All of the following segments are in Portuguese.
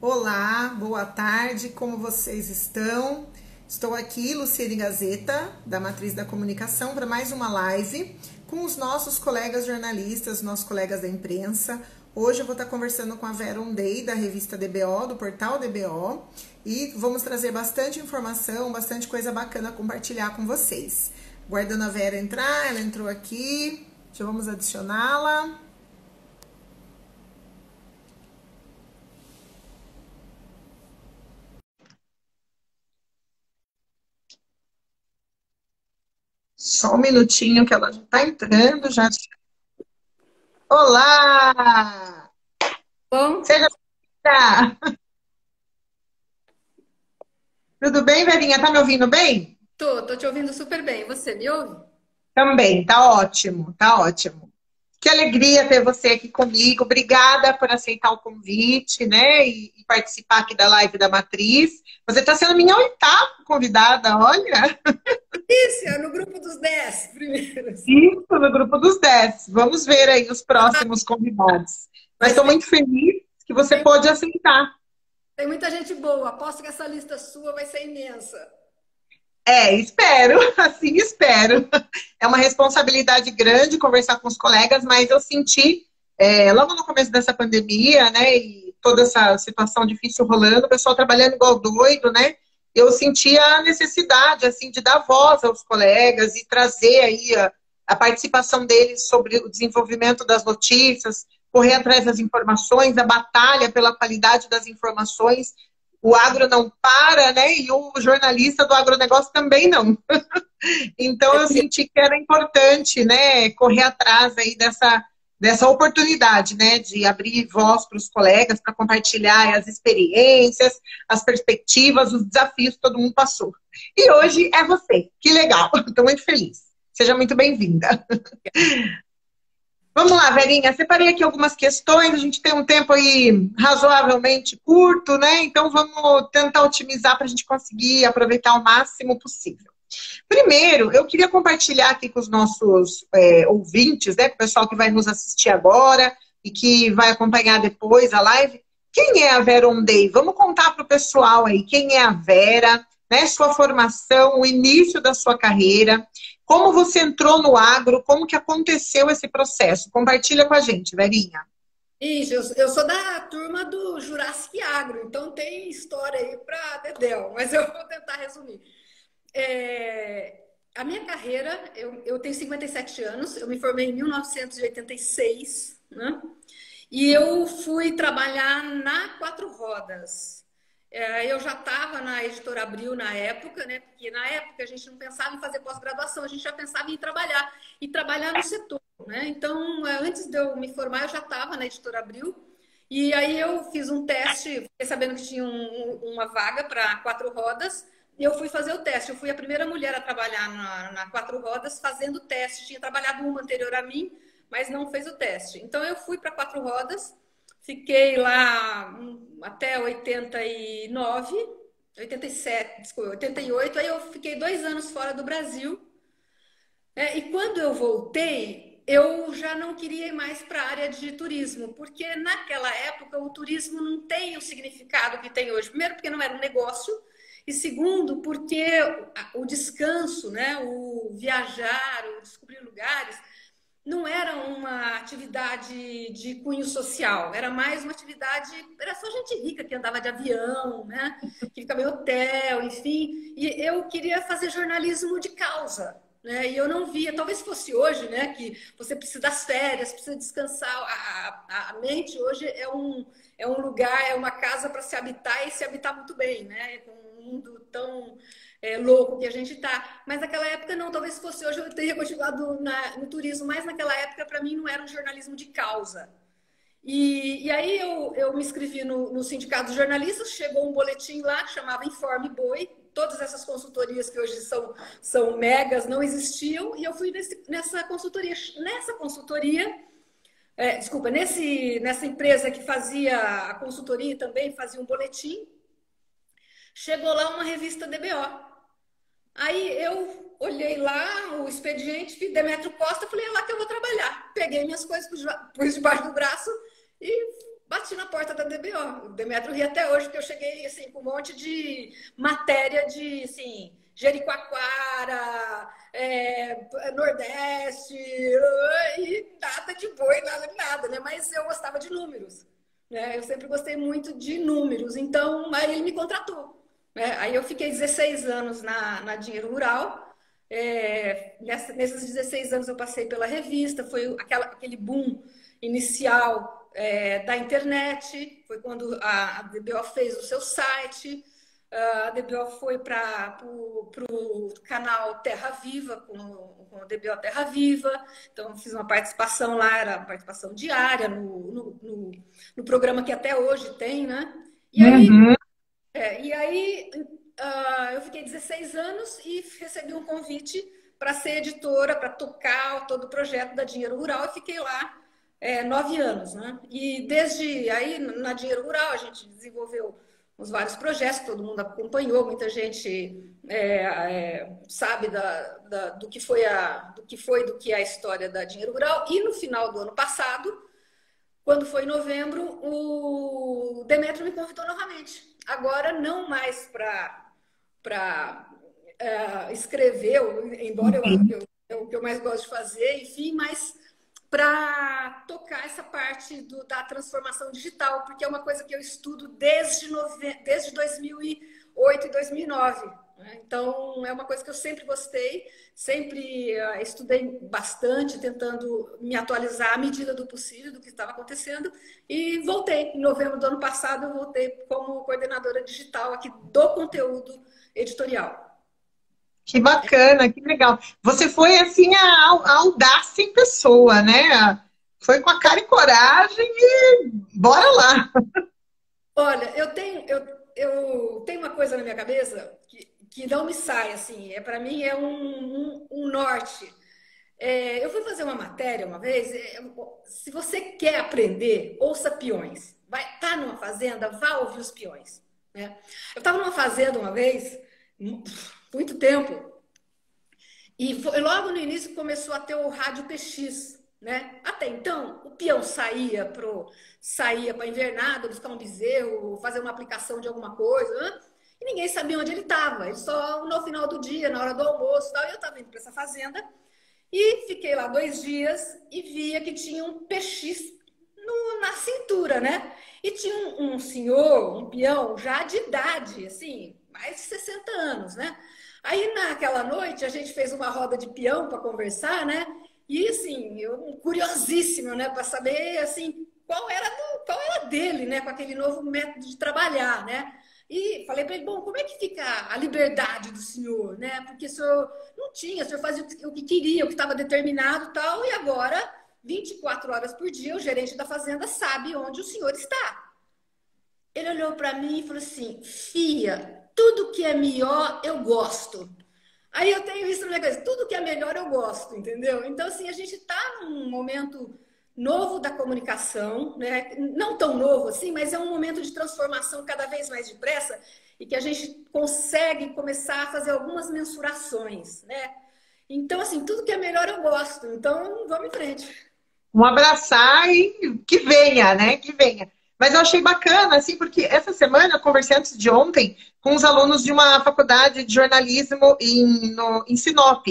Olá, boa tarde, como vocês estão? Estou aqui, Luciene Gazeta, da Matriz da Comunicação, para mais uma live com os nossos colegas jornalistas, nossos colegas da imprensa. Hoje eu vou estar conversando com a Vera Undey, da revista DBO, do portal DBO, e vamos trazer bastante informação, bastante coisa bacana a compartilhar com vocês. Guardando a Vera entrar, ela entrou aqui, já vamos adicioná-la. Só um minutinho que ela já está entrando, já. Olá! Bom, Seja bem-vinda! Tudo bem, Verinha? Tá me ouvindo bem? tô te ouvindo super bem. Você me ouve? Também, tá ótimo, tá ótimo. Que alegria ter você aqui comigo. Obrigada por aceitar o convite, né? E participar aqui da live da Matriz. Você está sendo minha oitava convidada, olha. Isso, é no grupo dos 10 primeiros. Isso, no grupo dos 10. Vamos ver aí os próximos convidados. Mas Mas estou muito feliz que você tem, pôde aceitar. tem muita gente boa. Aposto que essa lista sua vai ser imensa. Espero, assim espero. É uma responsabilidade grande conversar com os colegas, mas eu senti, logo no começo dessa pandemia, né, e toda essa situação difícil rolando, o pessoal trabalhando igual doido, né, eu senti a necessidade, assim, de dar voz aos colegas e trazer aí a participação deles sobre o desenvolvimento das notícias, correr atrás das informações, a batalha pela qualidade das informações. O agro não para, né? E o jornalista do agronegócio também não. Então eu senti que era importante, né, correr atrás aí dessa oportunidade, né, de abrir voz para os colegas, para compartilhar as experiências, as perspectivas, os desafios que todo mundo passou. E hoje é você. Que legal. Estou muito feliz. Seja muito bem-vinda. Vamos lá, Verinha, separei aqui algumas questões, a gente tem um tempo aí razoavelmente curto, né? Então vamos tentar otimizar para a gente conseguir aproveitar o máximo possível. Primeiro, eu queria compartilhar aqui com os nossos ouvintes, né? Com o pessoal que vai nos assistir agora e que vai acompanhar depois a live. Quem é a Vera Undey? Vamos contar para o pessoal aí quem é a Vera, né? Sua formação, o início da sua carreira. Como você entrou no agro? Como que aconteceu esse processo? Compartilha com a gente, Verinha. Isso, eu sou da turma do Jurassic Agro, então tem história aí para Dedéu, mas eu vou tentar resumir. A minha carreira, eu tenho 57 anos, eu me formei em 1986, né? E eu fui trabalhar na Quatro Rodas. Eu já estava na Editora Abril na época, né? Porque na época a gente não pensava em fazer pós-graduação, a gente já pensava em trabalhar e trabalhar no setor, né? Então, antes de eu me formar, eu já estava na Editora Abril. E aí eu fiz um teste, fiquei sabendo que tinha uma vaga para Quatro Rodas, e eu fui fazer o teste. Eu fui a primeira mulher a trabalhar na Quatro Rodas fazendo o teste. Tinha trabalhado uma anterior a mim, mas não fez o teste. Então eu fui para Quatro Rodas, fiquei lá até 89, 87, desculpa, 88. Aí eu fiquei 2 anos fora do Brasil. E quando eu voltei, eu já não queria ir mais para a área de turismo, porque naquela época o turismo não tem o significado que tem hoje. Primeiro, porque não era um negócio, e segundo, porque o descanso, né, o viajar, o descobrir lugares, não era uma atividade de cunho social, era mais uma atividade, era só gente rica que andava de avião, né, que ficava em hotel, enfim, e eu queria fazer jornalismo de causa, né, e eu não via, talvez fosse hoje, né, que você precisa das férias, precisa descansar, a mente hoje é um lugar, é uma casa para se habitar e se habitar muito bem, né, com um mundo tão louco que a gente tá. Mas naquela época não, talvez fosse hoje eu teria continuado no turismo, mas naquela época para mim não era um jornalismo de causa. E aí eu me inscrevi no Sindicato dos Jornalistas, chegou um boletim lá que chamava Informe Boi, todas essas consultorias que hoje são megas não existiam, e eu fui nessa consultoria. Nessa consultoria, nessa empresa que fazia a consultoria e também fazia um boletim, chegou lá uma revista DBO. Aí eu olhei lá o expediente, fiz Demetrio Costa, falei, é lá que eu vou trabalhar. Peguei minhas coisas, pus debaixo do braço e bati na porta da DBO. O Demetrio ri até hoje, porque eu cheguei assim, com um monte de matéria de assim, Jericoacoara, Nordeste, e nada de boi, nada de nada, né? Mas eu gostava de números, né? Eu sempre gostei muito de números, então aí ele me contratou, né? Aí eu fiquei 16 anos na Dinheiro Rural. Nesses 16 anos eu passei pela revista, foi aquele boom inicial da internet, foi quando a DBO fez o seu site, a DBO foi para o canal Terra Viva, com o DBO Terra Viva, então fiz uma participação lá, era uma participação diária no programa que até hoje tem, né? E aí, Uhum. eu fiquei 16 anos e recebi um convite para ser editora, para tocar todo o projeto da Dinheiro Rural, e fiquei lá 9 anos, né? E desde aí, na Dinheiro Rural, a gente desenvolveu os vários projetos, todo mundo acompanhou, muita gente sabe do que é a história da Dinheiro Rural. E no final do ano passado, quando foi em novembro, o Demetrio me convidou novamente. Agora, não mais para escrever, embora é o que eu mais gosto de fazer, enfim, mas para tocar essa parte da transformação digital, porque é uma coisa que eu estudo desde 2008 e 2009. Né? Então, é uma coisa que eu sempre gostei, sempre estudei bastante, tentando me atualizar à medida do possível, do que estava acontecendo, e voltei. Em novembro do ano passado, eu voltei como coordenadora digital aqui do conteúdo editorial. Que bacana, que legal. Você foi assim a audácia em pessoa, né? Foi com a cara e coragem e bora lá. Olha, eu tenho uma coisa na minha cabeça que não me sai, assim, para mim é um norte. Eu fui fazer uma matéria uma vez, se você quer aprender, ouça peões. Vai estar numa fazenda, vá ouvir os peões. Né? Eu estava numa fazenda uma vez, muito tempo, e logo no início começou a ter o rádio PX. Né? Até então, o peão saía para a invernada, buscar um bezerro, fazer uma aplicação de alguma coisa, né? E ninguém sabia onde ele estava. Ele só no final do dia, na hora do almoço, tal, e eu estava indo para essa fazenda e fiquei lá 2 dias e via que tinha um PX na cintura, né? E tinha um senhor, um peão, já de idade, assim, mais de 60 anos, né? Aí naquela noite a gente fez uma roda de peão para conversar, né? E assim, eu curiosíssima, né, para saber assim qual era dele, né, com aquele novo método de trabalhar, né? E falei para ele, bom, como é que fica a liberdade do senhor, né? Porque o senhor não tinha, o senhor fazia o que queria, o que estava determinado, tal, e agora 24 horas por dia o gerente da fazenda sabe onde o senhor está. Ele olhou para mim e falou assim: "Fia, tudo que é melhor eu gosto". Aí eu tenho isso na minha cabeça, tudo que é melhor eu gosto, entendeu? Então, assim, a gente está num momento novo da comunicação, né? Não tão novo assim, mas é um momento de transformação cada vez mais depressa e que a gente consegue começar a fazer algumas mensurações, né? Então, assim, tudo que é melhor eu gosto, então vamos em frente. Um abraçar e que venha, né? Que venha. Mas eu achei bacana, assim, porque essa semana eu conversei antes de ontem com os alunos de uma faculdade de jornalismo em Sinop.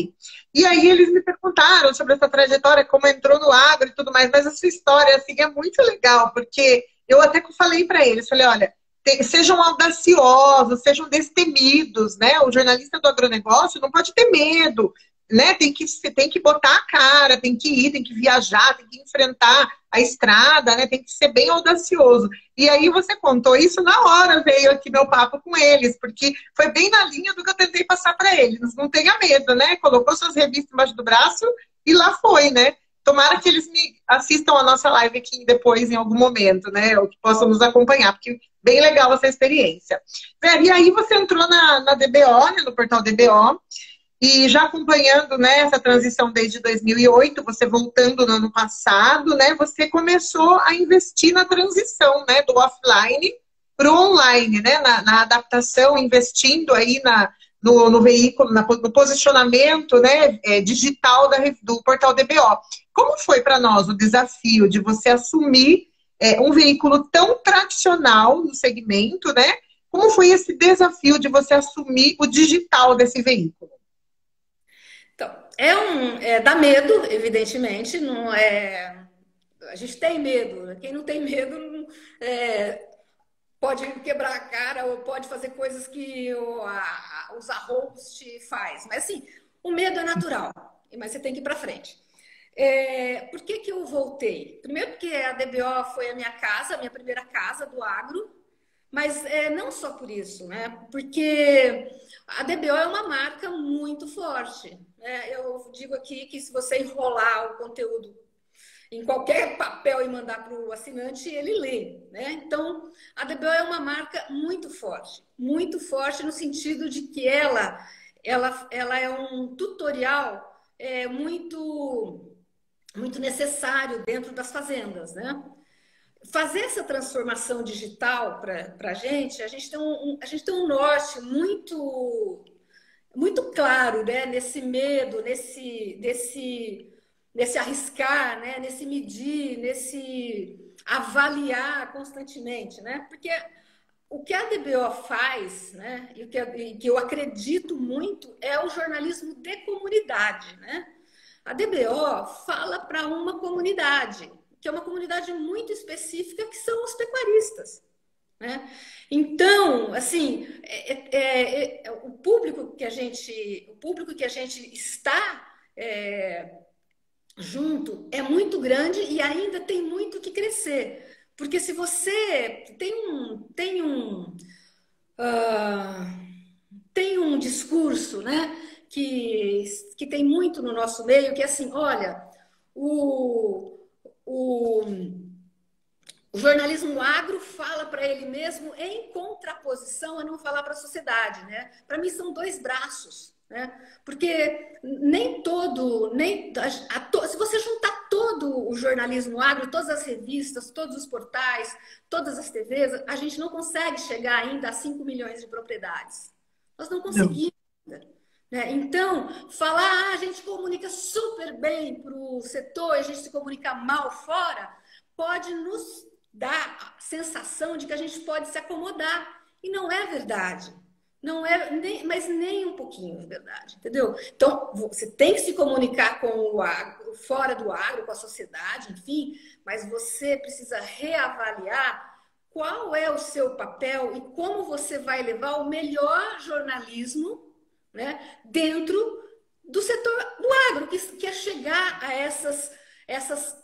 E aí eles me perguntaram sobre essa trajetória, como entrou no agro e tudo mais, mas a sua história, assim, é muito legal, porque eu até falei para eles, falei, olha, sejam audaciosos, sejam destemidos, né? O jornalista do agronegócio não pode ter medo, né? Tem que botar a cara, tem que ir, tem que viajar, tem que enfrentar a estrada, né? Tem que ser bem audacioso. E aí você contou isso, na hora veio aqui meu papo com eles, porque foi bem na linha do que eu tentei passar para eles. Não tenha medo, né? Colocou suas revistas embaixo do braço e lá foi, né? Tomara que eles me assistam a nossa live aqui depois, em algum momento, né? Ou que possam nos acompanhar, porque bem legal essa experiência. E aí você entrou na DBO, né? No portal DBO, e já acompanhando, né, essa transição desde 2008, você voltando no ano passado, né, você começou a investir na transição, né, do offline para o online, né, na adaptação, investindo aí no veículo, no posicionamento, né, digital do portal DBO. Como foi para nós o desafio de você assumir um veículo tão tradicional tradicional no segmento, né? Como foi esse desafio de você assumir o digital desse veículo? Então, dá medo, evidentemente, não é. A gente tem medo. Quem não tem medo pode quebrar a cara ou pode fazer coisas que os arroubos te faz. Mas assim, o medo é natural, mas você tem que ir para frente. Por que que eu voltei? Primeiro porque a DBO foi a minha casa, a minha primeira casa do agro, mas não só por isso, né? Porque a DBO é uma marca muito forte, né? Eu digo aqui que se você enrolar o conteúdo em qualquer papel e mandar para o assinante, ele lê, né? Então, a DBO é uma marca muito forte no sentido de que ela é um tutorial muito necessário dentro das fazendas, né? Fazer essa transformação digital para a gente tem um norte muito claro, né? Nesse medo, nesse arriscar, né? Nesse medir, nesse avaliar constantemente, né? Porque o que a DBO faz, né? E que eu acredito muito é o jornalismo de comunidade, né? A DBO fala para uma comunidade, que é uma comunidade muito específica, que são os pecuaristas, né? Então, assim, o público que a gente está junto é muito grande e ainda tem muito que crescer. Porque se você tem um discurso, né, que tem muito no nosso meio, que é assim, olha, o jornalismo agro fala para ele mesmo em contraposição a não falar para a sociedade, né? Para mim são dois braços, né? Porque se você juntar todo o jornalismo agro, todas as revistas, todos os portais, todas as TVs, a gente não consegue chegar ainda a 5 milhões de propriedades. Nós não conseguimos. Né? Então, falar, a gente comunica super bem para o setor, a gente se comunica mal fora, pode nos dar a sensação de que a gente pode se acomodar. E não é verdade. Não é, mas nem um pouquinho é verdade, entendeu? Então, você tem que se comunicar com o agro, fora do agro, com a sociedade, enfim, mas você precisa reavaliar qual é o seu papel e como você vai levar o melhor jornalismo, né, dentro do setor do agro, que é chegar a essas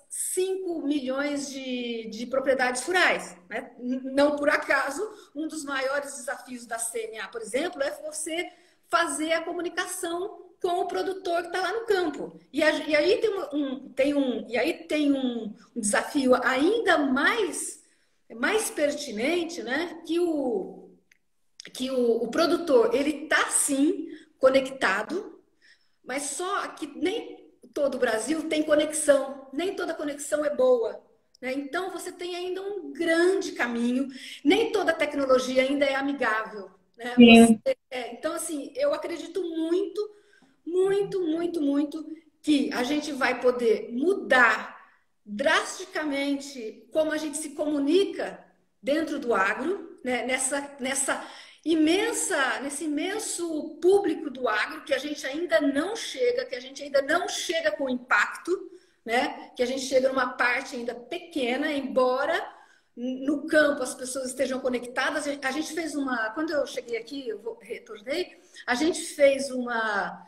5 milhões de propriedades rurais, né? Não por acaso, um dos maiores desafios da CNA, por exemplo, é você fazer a comunicação com o produtor que está lá no campo. E aí tem um desafio ainda mais pertinente, né? Que o produtor, ele está sim conectado, mas só que nem todo o Brasil tem conexão, nem toda conexão é boa, né? Então você tem ainda um grande caminho, nem toda tecnologia ainda é amigável, né? Então, assim, eu acredito muito que a gente vai poder mudar drasticamente como a gente se comunica dentro do agro, né? Nesse imenso público do agro que a gente ainda não chega com impacto, né? Que a gente chega numa parte ainda pequena, embora no campo as pessoas estejam conectadas. A gente fez quando eu cheguei aqui, retornei, a gente fez uma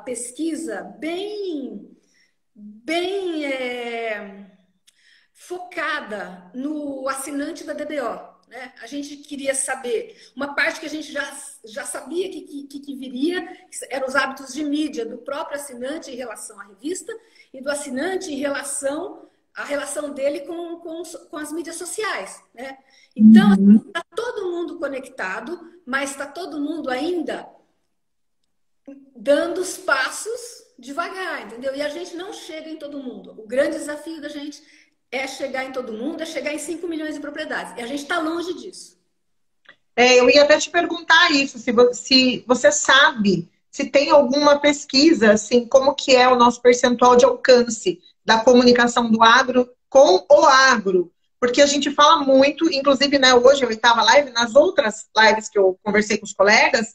pesquisa bem focada no assinante da DBO. Né? A gente queria saber, uma parte que a gente já sabia que viria, eram os hábitos de mídia do próprio assinante em relação à revista e do assinante em relação à relação dele com as mídias sociais. Né? Então, está todo mundo conectado, mas está todo mundo ainda dando os passos devagar, entendeu? E a gente não chega em todo mundo. O grande desafio da gente é chegar em todo mundo, é chegar em 5 milhões de propriedades. E a gente está longe disso. Eu ia até te perguntar isso, se você sabe, se tem alguma pesquisa, assim, como que é o nosso percentual de alcance da comunicação do agro com o agro. porque a gente fala muito, inclusive, né, hoje, a oitava live, nas outras lives que eu conversei com os colegas,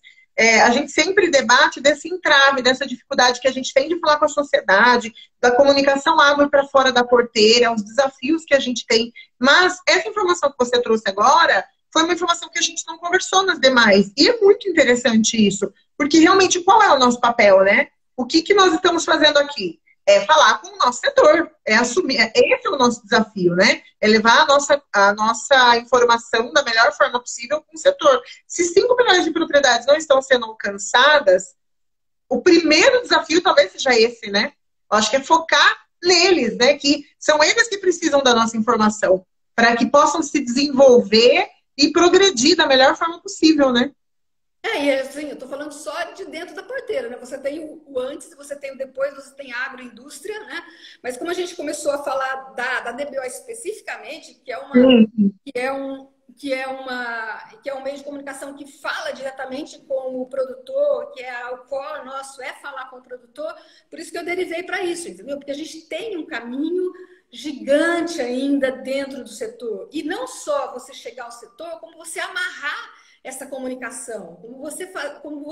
a gente sempre debate desse entrave, dessa dificuldade que a gente tem de falar com a sociedade, da comunicação água para fora da porteira, os desafios que a gente tem. Mas essa informação que você trouxe agora foi uma informação que a gente não conversou nas demais. E é muito interessante isso, porque realmente qual é o nosso papel, né? O que nós estamos fazendo aqui? É falar com o nosso setor, é assumir, esse é o nosso desafio, né? É levar a nossa informação da melhor forma possível com o setor. Se 5 milhões de propriedades não estão sendo alcançadas, o primeiro desafio talvez seja esse, né? Eu acho que é focar neles, né? Que são eles que precisam da nossa informação, para que possam se desenvolver e progredir da melhor forma possível, né? E assim, eu tô falando só de dentro da porteira, né? Você tem o antes, você tem o depois, você tem a agroindústria, né? Mas como a gente começou a falar da DBO especificamente, que é um meio de comunicação que fala diretamente com o produtor, o core nosso é falar com o produtor, por isso que eu derivei para isso, entendeu? Porque a gente tem um caminho gigante ainda dentro do setor. E não só você chegar ao setor, como você amarrar essa comunicação, como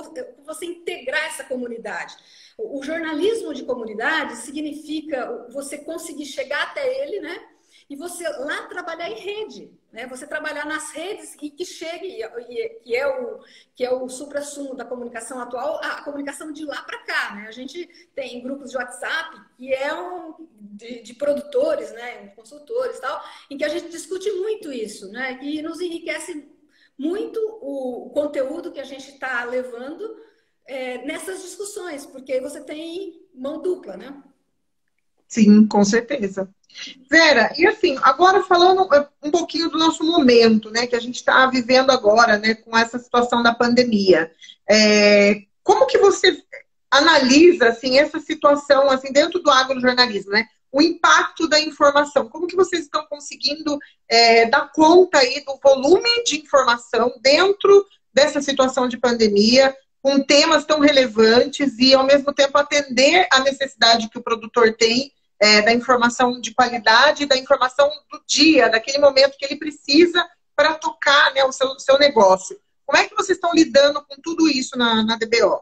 você integrar essa comunidade. O jornalismo de comunidade significa você conseguir chegar até ele, né? E você lá trabalhar em rede, né? Você trabalhar nas redes e que chegue, que é o suprassumo da comunicação atual, a comunicação de lá para cá, né? A gente tem grupos de WhatsApp que de produtores, né? Consultores e tal, em que a gente discute muito isso, né? Que nos enriquece muito o conteúdo que a gente está levando nessas discussões, porque você tem mão dupla, né? Sim, com certeza. Vera, e assim, agora falando um pouquinho do nosso momento, né, que a gente está vivendo agora, né, com essa situação da pandemia. Como que você analisa, assim, essa situação, assim, dentro do agrojornalismo, né? O impacto da informação. Como que vocês estão conseguindo dar conta aí do volume de informação dentro dessa situação de pandemia, com temas tão relevantes e, ao mesmo tempo, atender a necessidade que o produtor tem da informação de qualidade, da informação do dia, daquele momento que ele precisa para tocar, né, o seu negócio. Como é que vocês estão lidando com tudo isso na DBO?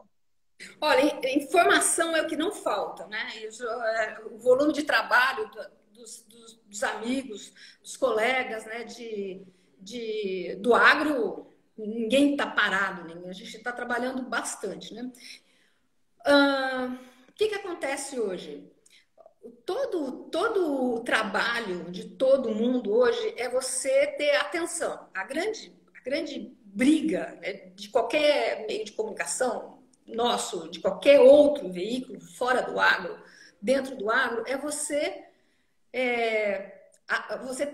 Olha, informação é o que não falta, né? O volume de trabalho dos amigos, dos colegas, né? Do agro, ninguém está parado, né? A gente está trabalhando bastante, né? O que acontece hoje? Todo o trabalho de todo mundo hoje é você ter atenção. A grande briga, né, de qualquer meio de comunicação nosso, de qualquer outro veículo fora do agro, dentro do agro, é você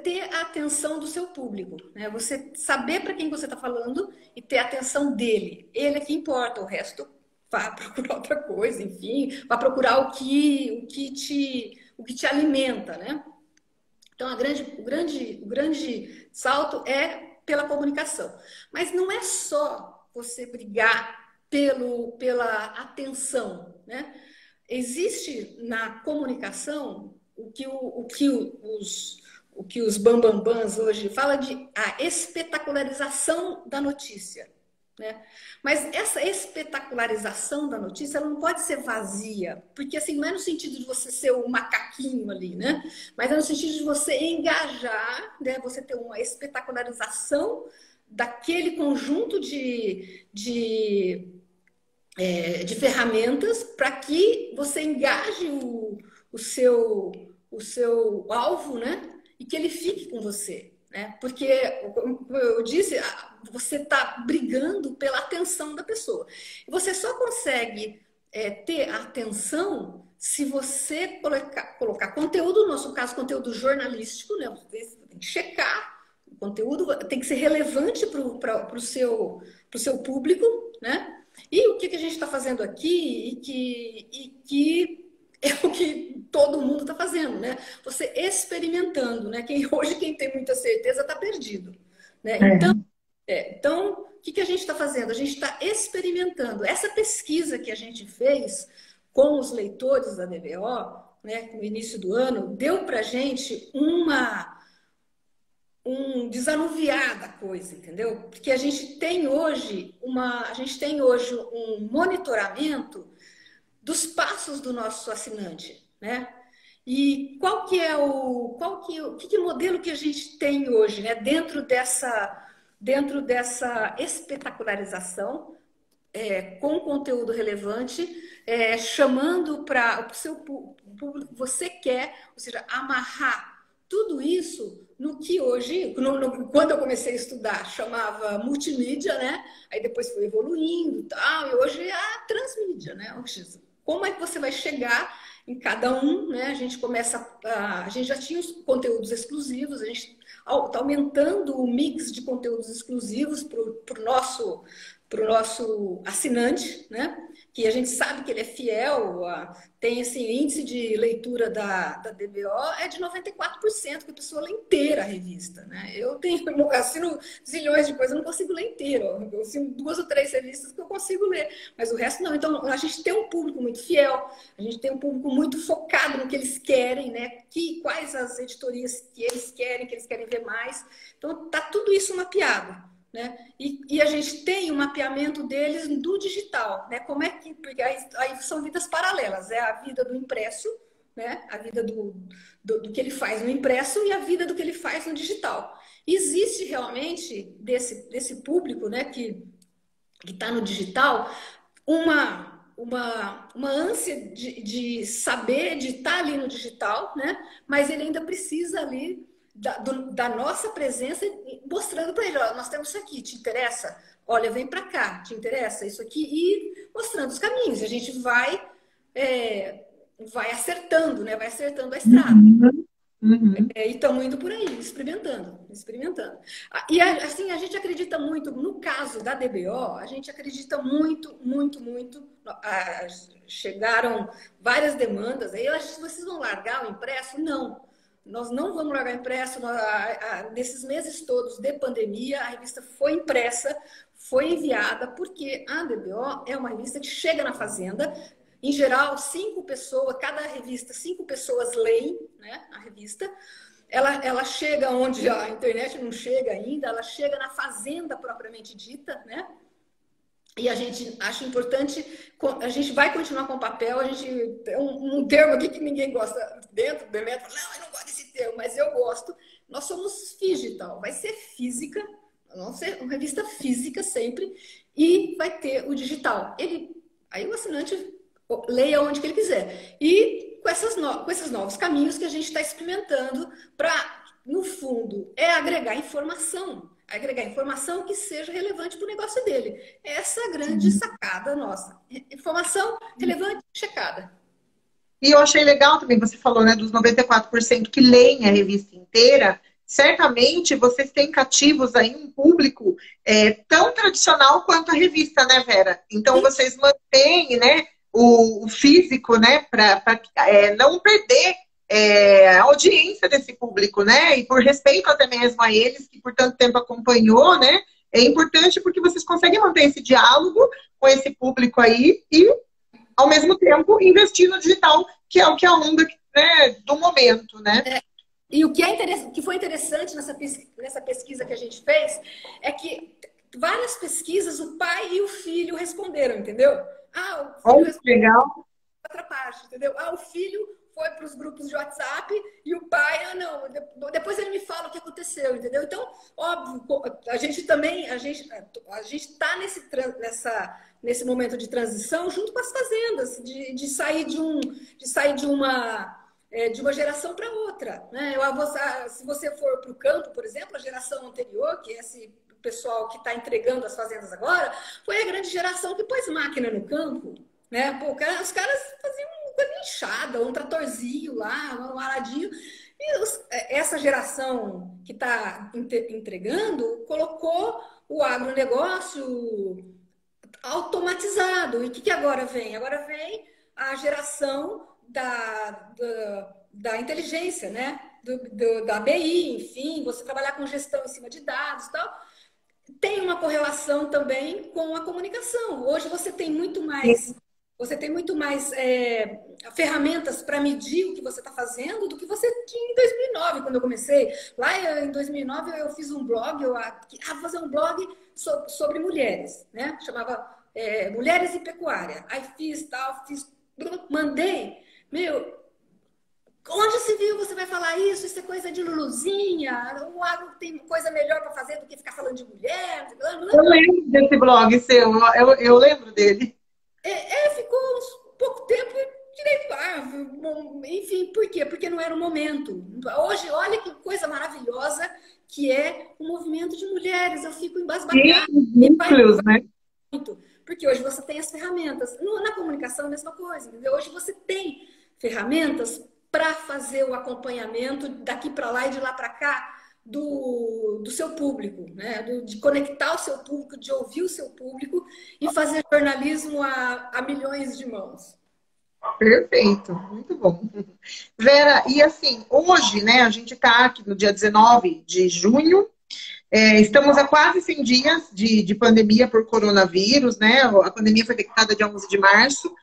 ter a atenção do seu público, né? Você saber para quem você está falando e ter a atenção dele. Ele é que importa, o resto vá procurar outra coisa, enfim, vá procurar o que te alimenta, né? Então, o grande salto é pela comunicação. Mas não é só você brigar pela atenção, né? Existe na comunicação o que os bambambãs hoje falam de a espetacularização da notícia, né? Mas essa espetacularização da notícia ela não pode ser vazia, porque assim não é no sentido de você ser um macaquinho ali, né? Mas é no sentido de você engajar, né? Você ter uma espetacularização daquele conjunto de ferramentas para que você engaje o seu alvo, né? E que ele fique com você, né? Porque, como eu disse, você está brigando pela atenção da pessoa. Você só consegue ter atenção se você colocar conteúdo, no nosso caso, conteúdo jornalístico, né? Você tem que checar, o conteúdo tem que ser relevante para o seu público, né? E o que a gente está fazendo aqui e que é o que todo mundo está fazendo, né? Você experimentando, né? Hoje quem tem muita certeza está perdido, né? Então, o que a gente está fazendo? A gente está experimentando. Essa pesquisa que a gente fez com os leitores da DBO, né, no início do ano, deu para a gente um desanuviar da coisa, entendeu? Porque a gente tem hoje um monitoramento dos passos do nosso assinante, né? E que modelo que a gente tem hoje, né? Dentro dessa espetacularização, com conteúdo relevante, chamando para o seu público que você quer, ou seja, amarrar tudo isso no que hoje, quando eu comecei a estudar, chamava multimídia, né? Aí depois foi evoluindo e tal, e hoje é a transmídia, né? Como é que você vai chegar em cada um, né? A gente já tinha os conteúdos exclusivos, a gente está aumentando o mix de conteúdos exclusivos para o nosso assinante, né? Que a gente sabe que ele é fiel, tem esse índice de leitura da DBO é de 94%, que a pessoa lê inteira a revista, né? Eu assino zilhões de coisas, eu não consigo ler inteiro. Eu assino 2 ou 3 revistas que eu consigo ler, mas o resto não. Então, a gente tem um público muito fiel, a gente tem um público muito focado no que eles querem, né? Quais as editorias que eles querem ver mais. Então, tá tudo isso mapeado. Né? E a gente tem um mapeamento deles do digital, né? Como é que, porque aí são vidas paralelas, é a vida do impresso, né? A vida do que ele faz no impresso e a vida do que ele faz no digital. Existe realmente desse público, né? Que está no digital uma ânsia de saber, de estar ali no digital, né? Mas ele ainda precisa ali da nossa presença, mostrando para ele, ó, nós temos isso aqui, te interessa? Olha, vem para cá, te interessa isso aqui? E mostrando os caminhos. A gente vai acertando, né? Vai acertando a estrada. E estamos indo por aí, experimentando. E assim, a gente acredita muito, no caso da DBO, a gente acredita muito. Chegaram várias demandas, aí vocês vão largar o impresso? Não. Nós não vamos largar impresso. Nesses meses todos de pandemia, a revista foi impressa, foi enviada, porque a DBO é uma revista que chega na fazenda. Em geral, 5 pessoas, cada revista, 5 pessoas leem, né, a revista. Ela chega onde a internet não chega ainda, ela chega na fazenda propriamente dita, né? E a gente acha importante, a gente vai continuar com o papel, a gente tem um termo aqui que ninguém gosta dentro do Demetrio, não, eu não gosto desse termo, mas eu gosto. Nós somos digital, vai ser física, vamos ser uma revista física sempre, e vai ter o digital. Aí o assinante leia onde que ele quiser. E com esses novos caminhos que a gente está experimentando para, no fundo, agregar informação que seja relevante para o negócio dele. Essa é a grande sacada nossa. Informação relevante, checada. E eu achei legal também, você falou, né, dos 94% que leem a revista inteira. Certamente vocês têm cativos aí um público tão tradicional quanto a revista, né, Vera? Então vocês mantêm, né, o físico, né, para não perder a audiência desse público, né? E por respeito até mesmo a eles, que por tanto tempo acompanhou, né? É importante porque vocês conseguem manter esse diálogo com esse público aí e, ao mesmo tempo, investir no digital, que é o que é a onda, né, do momento, né? E o que foi interessante nessa pesquisa que a gente fez é que várias pesquisas o pai e o filho responderam, entendeu? O filho respondeu legal. Outra parte, entendeu? O filho foi para os grupos de WhatsApp e o pai, não, depois ele me fala o que aconteceu, entendeu? Então, óbvio, a gente está nesse momento de transição junto com as fazendas, de sair de uma geração para outra, né? Se você for para o campo, por exemplo, a geração anterior, que é esse pessoal que está entregando as fazendas agora, foi a grande geração que pôs máquina no campo, né? Pô, os caras faziam uma enxada, um tratorzinho lá, um aradinho. E essa geração que está entregando colocou o agronegócio automatizado. E o que agora vem? Agora vem a geração da inteligência, né? Da BI, enfim, você trabalhar com gestão em cima de dados e tal. Tem uma correlação também com a comunicação. Hoje você tem muito mais Você tem muito mais ferramentas para medir o que você está fazendo do que você tinha em 2009, quando eu comecei. Lá em 2009 eu fiz um blog, vou fazer um blog sobre mulheres, né? Chamava Mulheres e Pecuária. Aí fiz tal, mandei. Meu, onde se viu você vai falar isso? Isso é coisa de Luluzinha. O agro tem coisa melhor para fazer do que ficar falando de mulher. Eu lembro desse blog seu, eu lembro dele. Ficou um pouco tempo e tirei do ar. Enfim, por quê? Porque não era o momento. Hoje, olha que coisa maravilhosa que é o movimento de mulheres. Eu fico embasbacada. Núcleos, né? Muito, porque hoje você tem as ferramentas. Na comunicação, a mesma coisa. Entendeu? Hoje você tem ferramentas para fazer o acompanhamento daqui para lá e de lá para cá do seu público, né? De conectar o seu público, de ouvir o seu público e fazer jornalismo a milhões de mãos. Perfeito, muito bom. Vera, e assim, hoje, né, a gente está aqui no dia 19 de junho, estamos a quase 100 dias de pandemia por coronavírus, né? A pandemia foi decretada dia 11 de março.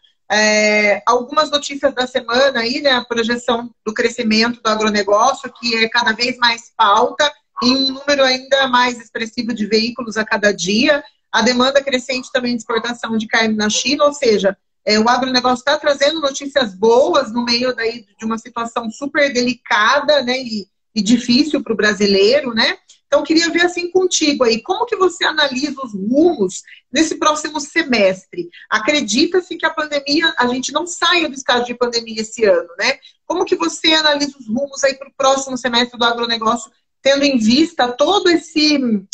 Algumas notícias da semana aí, né? A projeção do crescimento do agronegócio, que é cada vez mais pauta, em um número ainda mais expressivo de veículos a cada dia. A demanda crescente também de exportação de carne na China, ou seja, o agronegócio está trazendo notícias boas no meio daí de uma situação super delicada, né? E difícil para o brasileiro, né? Então, queria ver assim contigo aí, como que você analisa os rumos nesse próximo semestre? Acredita-se que a pandemia, a gente não saia do estágio de pandemia esse ano, né? Como que você analisa os rumos aí para o próximo semestre do agronegócio, tendo em vista todo esse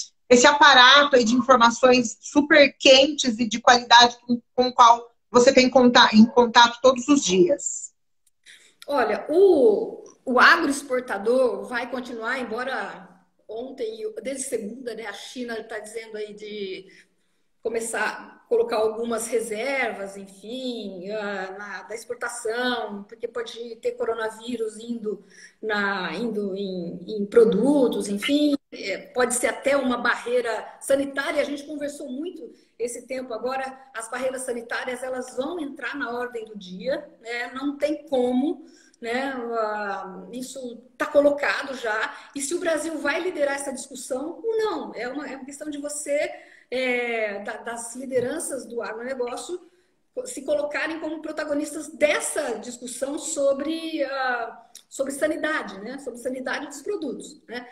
aparato aí de informações super quentes e de qualidade com o qual você tem em contato todos os dias? Olha, o agroexportador vai continuar, embora ontem, desde segunda, né, a China está dizendo aí de começar a colocar algumas reservas, enfim, da exportação, porque pode ter coronavírus indo em produtos, enfim, pode ser até uma barreira sanitária. A gente conversou muito esse tempo agora, as barreiras sanitárias elas vão entrar na ordem do dia, né? Não tem como. Né? Isso está colocado já. E se o Brasil vai liderar essa discussão, não. É uma questão de você, das lideranças do agronegócio, se colocarem como protagonistas dessa discussão sobre sanidade, né? Sobre sanidade dos produtos. Né?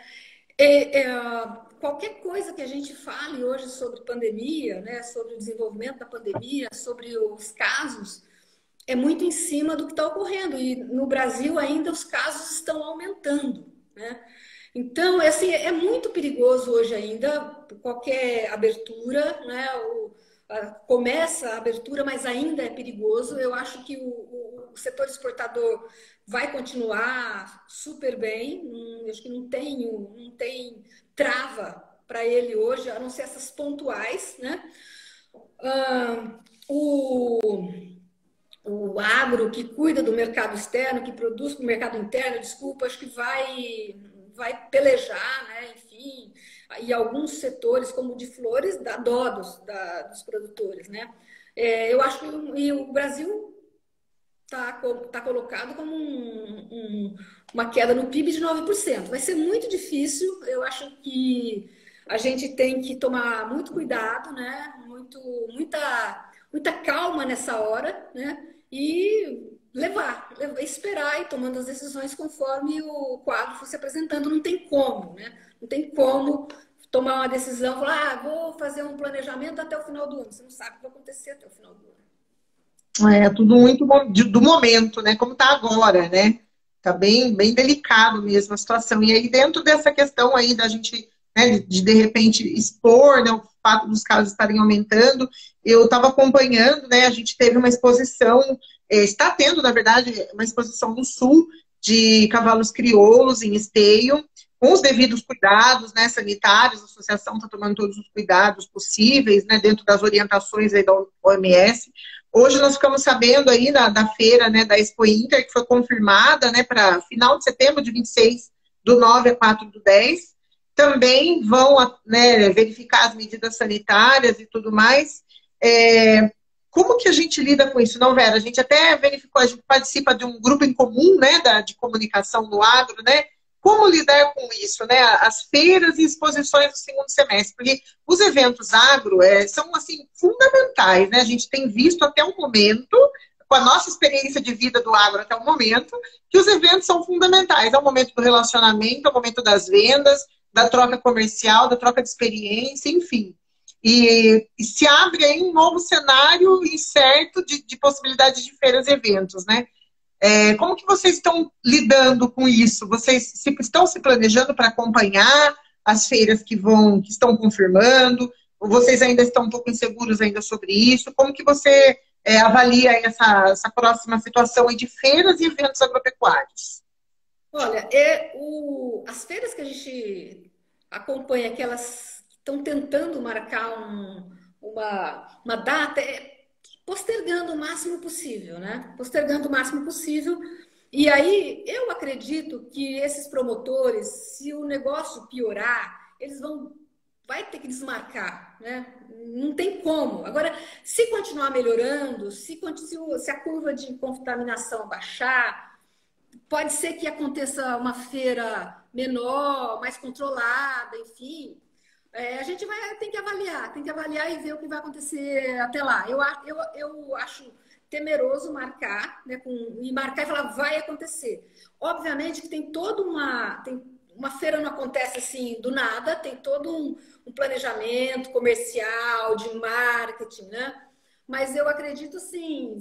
Qualquer coisa que a gente fale hoje sobre pandemia, né? Sobre o desenvolvimento da pandemia, sobre os casos, é muito em cima do que está ocorrendo. E no Brasil ainda os casos estão aumentando, né? Então, assim, é muito perigoso hoje ainda qualquer abertura, né? Começa a abertura, mas ainda é perigoso. Eu acho que o setor exportador vai continuar super bem. Acho que não tem trava para ele hoje, a não ser essas pontuais, né? O agro que cuida do mercado externo, que produz para o mercado interno, desculpa, acho que vai pelejar, né? Enfim, e alguns setores, como o de flores, dá dó dos produtores, né? Eu acho que o Brasil está colocado como uma queda no PIB de 9%. Vai ser muito difícil, eu acho que a gente tem que tomar muito cuidado, né? Muita calma nessa hora, né? E esperar e tomando as decisões conforme o quadro for se apresentando. Não tem como, né? Não tem como tomar uma decisão, falar, vou fazer um planejamento até o final do ano. Você não sabe o que vai acontecer até o final do ano. É tudo muito do momento, né? Como está agora, né? Tá bem, bem delicado mesmo a situação. E aí, dentro dessa questão aí da gente, né, de repente expor, né, o fato dos casos estarem aumentando, eu estava acompanhando, né? A gente teve uma exposição, está tendo, na verdade, uma exposição no Sul de cavalos crioulos em Esteio, com os devidos cuidados, né, sanitários. A associação está tomando todos os cuidados possíveis, né, dentro das orientações aí da OMS. Hoje nós ficamos sabendo aí da feira, né, da Expo Inter, que foi confirmada, né, para final de setembro, de 26/9 a 4/10. Também vão, né, verificar as medidas sanitárias e tudo mais. como que a gente lida com isso? Não, Vera, a gente até verificou, a gente participa de um grupo em comum, né, de comunicação no agro, né? Como lidar com isso, né? As feiras e exposições do segundo semestre, porque os eventos agro são, assim, fundamentais, né? A gente tem visto até o momento, com a nossa experiência de vida do agro até o momento, que os eventos são fundamentais. É o momento do relacionamento, é o momento das vendas, da troca comercial, da troca de experiência, enfim. E se abre aí um novo cenário incerto de possibilidades de feiras e eventos, né? Como que vocês estão lidando com isso? Vocês estão se planejando para acompanhar as feiras que estão confirmando? Ou vocês ainda estão um pouco inseguros ainda sobre isso? Como que você avalia essa próxima situação aí de feiras e eventos agropecuários? Olha, as feiras que a gente acompanha, que elas estão tentando marcar uma data, postergando o máximo possível, né? Postergando o máximo possível. E aí, eu acredito que esses promotores, se o negócio piorar, vai ter que desmarcar, né? Não tem como. Agora, se continuar melhorando, se a curva de contaminação baixar, pode ser que aconteça uma feira menor, mais controlada, enfim. A gente tem que avaliar e ver o que vai acontecer até lá. Eu acho temeroso marcar, né, e marcar e falar vai acontecer. Obviamente que uma feira não acontece assim do nada, tem todo um planejamento comercial, de marketing, né? Mas eu acredito assim,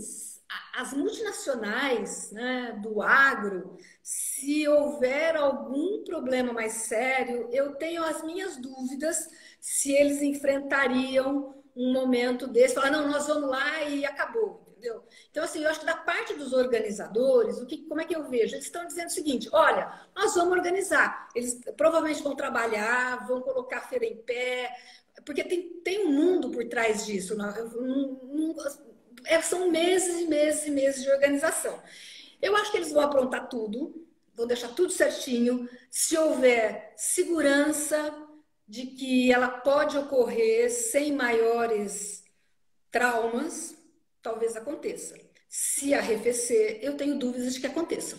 as multinacionais, né, do agro, se houver algum problema mais sério, eu tenho as minhas dúvidas se eles enfrentariam um momento desse, falar, não, nós vamos lá e acabou, entendeu? Então, assim, eu acho que da parte dos organizadores, como é que eu vejo? Eles estão dizendo o seguinte, olha, nós vamos organizar. Eles provavelmente vão trabalhar, vão colocar a feira em pé, porque tem um mundo por trás disso. São meses e meses e meses de organização. Eu acho que eles vão aprontar tudo, vão deixar tudo certinho. Se houver segurança de que ela pode ocorrer sem maiores traumas, talvez aconteça. Se arrefecer, eu tenho dúvidas de que aconteça.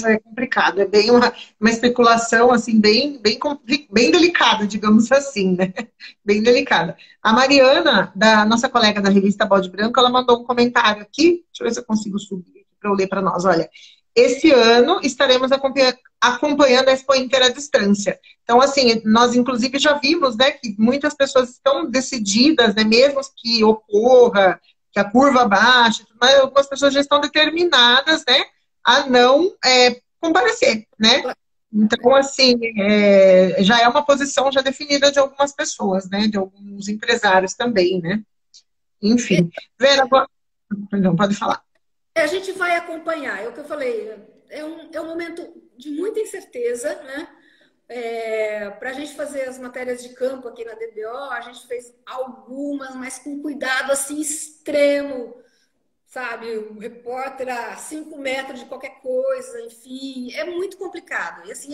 É complicado, é bem uma especulação assim bem delicada, digamos assim, né? Bem delicada. A Mariana, da nossa colega da revista Bode Branco, ela mandou um comentário aqui. Deixa eu ver se eu consigo subir para eu ler para nós. Olha, esse ano estaremos acompanhando a Expo Inter à distância. Então, assim, nós inclusive já vimos, né, que muitas pessoas estão decididas, né, mesmo que ocorra, que a curva baixe, mas algumas pessoas já estão determinadas, né, a não comparecer, né? Então, assim, já é uma posição já definida de algumas pessoas, né? De alguns empresários também, né? Enfim. Vera, perdão, pode falar. A gente vai acompanhar, é o que eu falei, é um momento de muita incerteza, né? Para a gente fazer as matérias de campo aqui na DBO, a gente fez algumas, mas com cuidado assim extremo, sabe? O repórter a 5 metros de qualquer coisa, enfim, é muito complicado. E assim,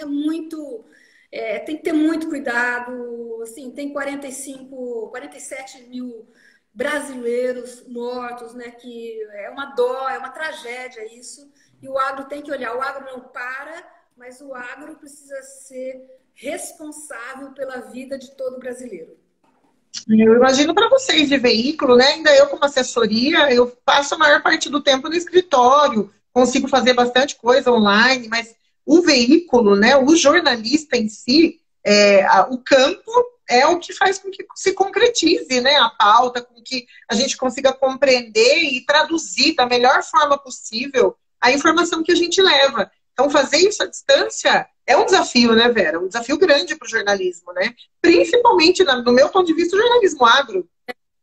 tem que ter muito cuidado. Assim, tem 47 mil brasileiros mortos, né? Que é uma dó, é uma tragédia isso. E o agro tem que olhar. O agro não para, mas o agro precisa ser responsável pela vida de todo brasileiro. Eu imagino para vocês de veículo, né? Ainda eu como assessoria, eu passo a maior parte do tempo no escritório, consigo fazer bastante coisa online, mas o veículo, né? O jornalista em si, o campo é o que faz com que se concretize, né? A pauta, com que a gente consiga compreender e traduzir da melhor forma possível a informação que a gente leva. Então, fazer isso à distância é um desafio, né, Vera? Um desafio grande para o jornalismo, né? Principalmente, no meu ponto de vista, o jornalismo agro.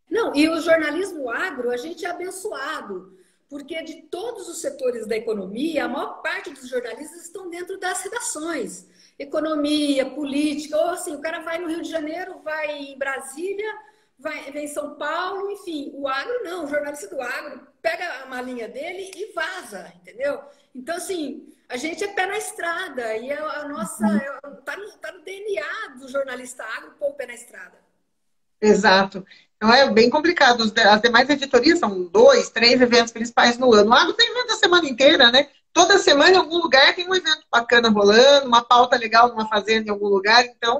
Não, e o jornalismo agro, a gente é abençoado, porque de todos os setores da economia, a maior parte dos jornalistas estão dentro das redações. Economia, política, ou assim, o cara vai no Rio de Janeiro, vai em Brasília, vem em São Paulo, enfim. O agro não, o jornalista do agro pega a malinha dele e vaza, entendeu? Então, assim, a gente é pé na estrada e a nossa tá no DNA do jornalista agro pôr o pé na estrada. Exato. Então é bem complicado. As demais editorias são 2, 3 eventos principais no ano. O agro tem evento a semana inteira, né? Toda semana em algum lugar tem um evento bacana rolando, uma pauta legal numa fazenda em algum lugar. Então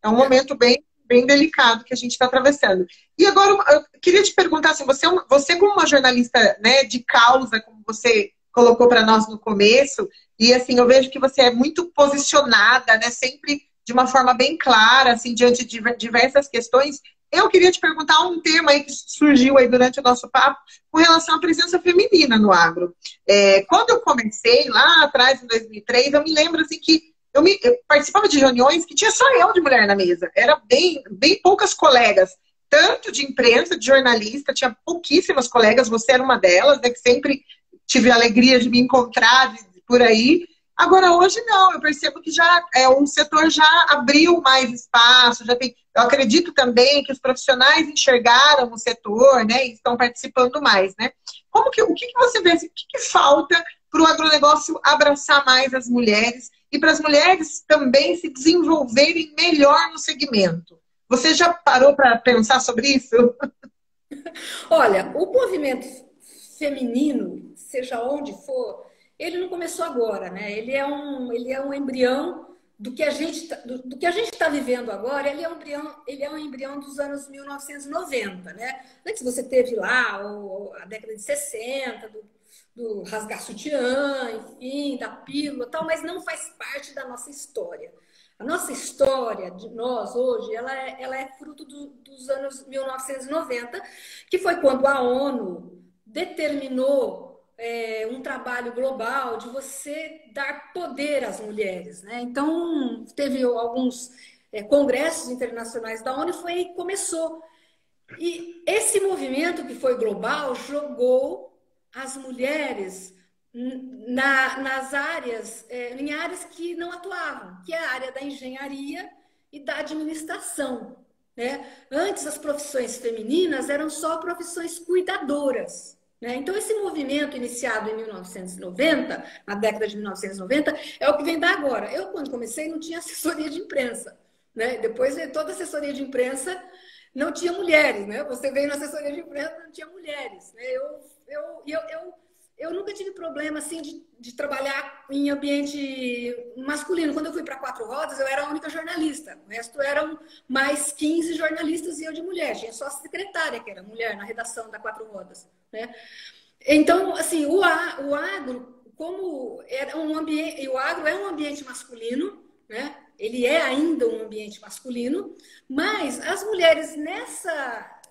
é um momento bem delicado que a gente está atravessando. E agora eu queria te perguntar assim, você como uma jornalista, né, de causa, como você colocou para nós no começo, e assim eu vejo que você é muito posicionada, né, sempre de uma forma bem clara, assim, diante de diversas questões. Eu queria te perguntar um tema aí que surgiu aí durante o nosso papo com relação à presença feminina no agro. Quando eu comecei lá atrás, em 2003, eu me lembro assim que eu participava de reuniões que tinha só eu de mulher na mesa. Era bem poucas colegas, tanto de imprensa, de jornalista, tinha pouquíssimas colegas, você era uma delas, né, que sempre tive a alegria de me encontrar por aí. Agora, hoje não, eu percebo que já o setor já abriu mais espaço, já tem. Eu acredito também que os profissionais enxergaram o setor, né, e estão participando mais, né? O que você vê? Assim, o que falta para o agronegócio abraçar mais as mulheres e para as mulheres também se desenvolverem melhor no segmento? Você já parou para pensar sobre isso? Olha, o movimento feminino, seja onde for, ele não começou agora, né? Ele é um embrião do que a gente do que a gente está vivendo agora. Ele é um embrião dos anos 1990, né? Antes você teve lá a década de 60, do rasgar sutiã, enfim, da pílula, tal, mas não faz parte da nossa história. A nossa história de nós hoje, ela é fruto dos anos 1990, que foi quando a ONU determinou um trabalho global de você dar poder às mulheres, né? Então, teve alguns congressos internacionais da ONU e foi aí que começou. E esse movimento que foi global jogou as mulheres nas áreas, em áreas que não atuavam, que é a área da engenharia e da administração, né? Antes, as profissões femininas eram só profissões cuidadoras, né? Então, esse movimento iniciado em 1990, na década de 1990, é o que vem da agora. Eu, quando comecei, não tinha assessoria de imprensa, né? Depois, toda assessoria de imprensa não tinha mulheres, né? Você veio na assessoria de imprensa, não tinha mulheres, né? Eu nunca tive problema assim de trabalhar em ambiente masculino. Quando eu fui para Quatro Rodas, eu era a única jornalista. O resto eram mais 15 jornalistas e eu de mulher. Tinha só a secretária que era mulher na redação da Quatro Rodas, né? Então, assim, o agro, como era um ambiente, o agro é um ambiente masculino, né? Ele é ainda um ambiente masculino, mas as mulheres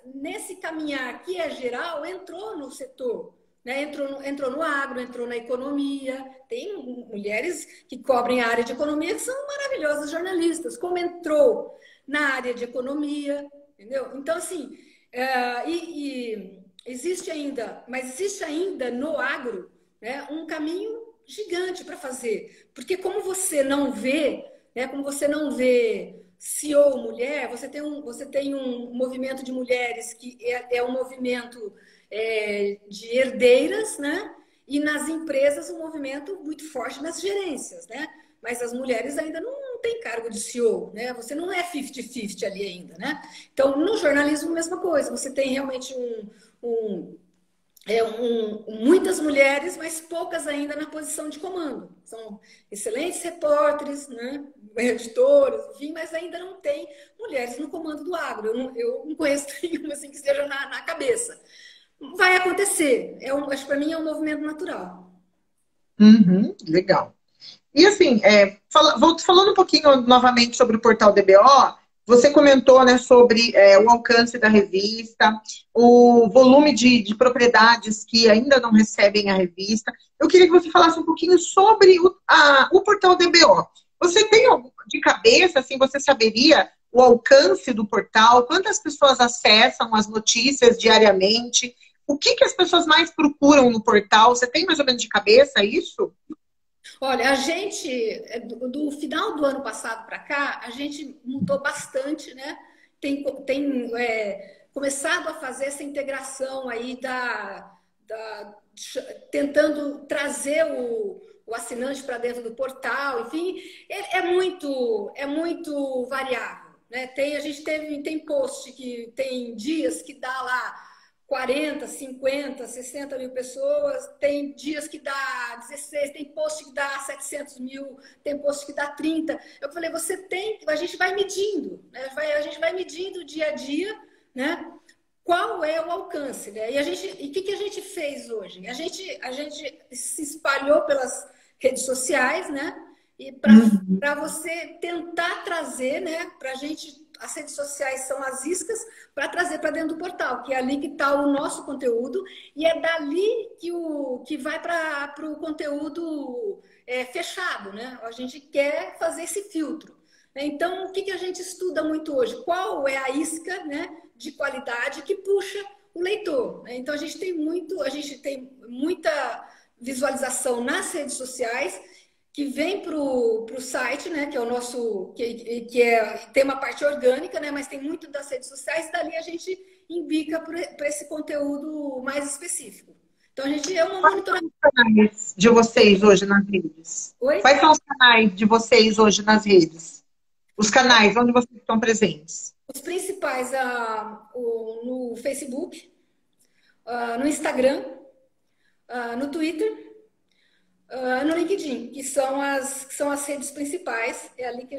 nesse caminhar que é geral entrou no setor, né? Entrou no agro, entrou na economia. Tem mulheres que cobrem a área de economia que são maravilhosas jornalistas, como entrou na área de economia, entendeu? Então, assim, existe ainda no agro, né, um caminho gigante para fazer, porque como você não vê, né, como você não vê CEO mulher, você tem um movimento de mulheres que é um movimento de herdeiras, né? E nas empresas um movimento muito forte nas gerências, né? Mas as mulheres ainda não têm cargo de CEO, né? Você não é 50-50 ali ainda, né? Então, no jornalismo, a mesma coisa. Você tem realmente muitas mulheres, mas poucas ainda na posição de comando. São excelentes repórteres, né? Editores, enfim, mas ainda não tem mulheres no comando do agro. Eu não conheço nenhuma assim que esteja na cabeça. Vai acontecer. Acho que para mim é um movimento natural. Uhum, legal. E assim, falando um pouquinho novamente sobre o portal DBO, você comentou, né, sobre o alcance da revista, o volume de propriedades que ainda não recebem a revista. Eu queria que você falasse um pouquinho sobre o portal DBO. Você tem de cabeça, assim, você saberia o alcance do portal? Quantas pessoas acessam as notícias diariamente? O que as pessoas mais procuram no portal? Você tem mais ou menos de cabeça isso? Olha, a gente, do final do ano passado para cá, a gente mudou bastante, né? Tem começado a fazer essa integração aí tentando trazer o assinante para dentro do portal, enfim, é muito variável. né? A gente tem post que tem dias que dá lá 40, 50, 60 mil pessoas, tem dias que dá 16, tem post que dá 700 mil, tem post que dá 30. Eu falei, a gente vai medindo, né? A gente vai medindo dia a dia, né? Qual é o alcance, né? E o que a gente fez hoje? A gente se espalhou pelas redes sociais, né? E para você tentar trazer, né? Para a gente, as redes sociais são as iscas para trazer para dentro do portal, que é ali que está o nosso conteúdo, e é dali que vai para o conteúdo fechado, né? A gente quer fazer esse filtro. Então, o que a gente estuda muito hoje? Qual é a isca, né, de qualidade que puxa o leitor? Então, a gente tem muita visualização nas redes sociais que vem para o site, né, que é o nosso, tem uma parte orgânica, né, mas tem muito das redes sociais, e dali a gente indica para esse conteúdo mais específico. Então, a gente é uma monitoramento. Quais são os canais de vocês hoje nas redes? Oi? Quais são os canais de vocês hoje nas redes? Os canais onde vocês estão presentes? Os principais, no Facebook, no Instagram, no Twitter, no LinkedIn, que são as redes principais. É ali que a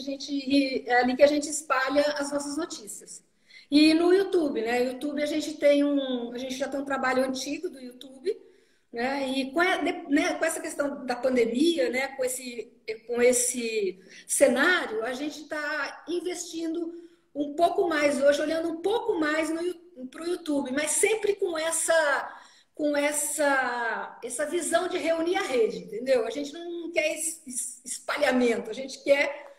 gente espalha as nossas notícias. E no YouTube, né? YouTube a gente já tem um trabalho antigo do YouTube, né? E com essa questão da pandemia, né? Com esse cenário, a gente está investindo um pouco mais hoje, olhando um pouco mais para o YouTube, mas sempre com essa visão de reunir a rede, entendeu? A gente não quer espalhamento, a gente quer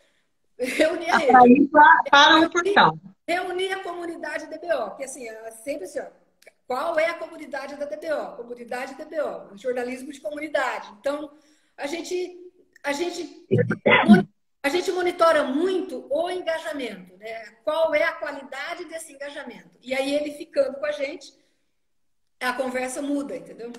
reunir a rede. Atrair para o portal. Reunir a comunidade DBO, que assim, é sempre assim, ó, qual é a comunidade da DBO? Comunidade DBO, jornalismo de comunidade. Então, a gente monitora muito o engajamento, né? Qual é a qualidade desse engajamento? E aí ele ficando com a gente, a conversa muda, entendeu?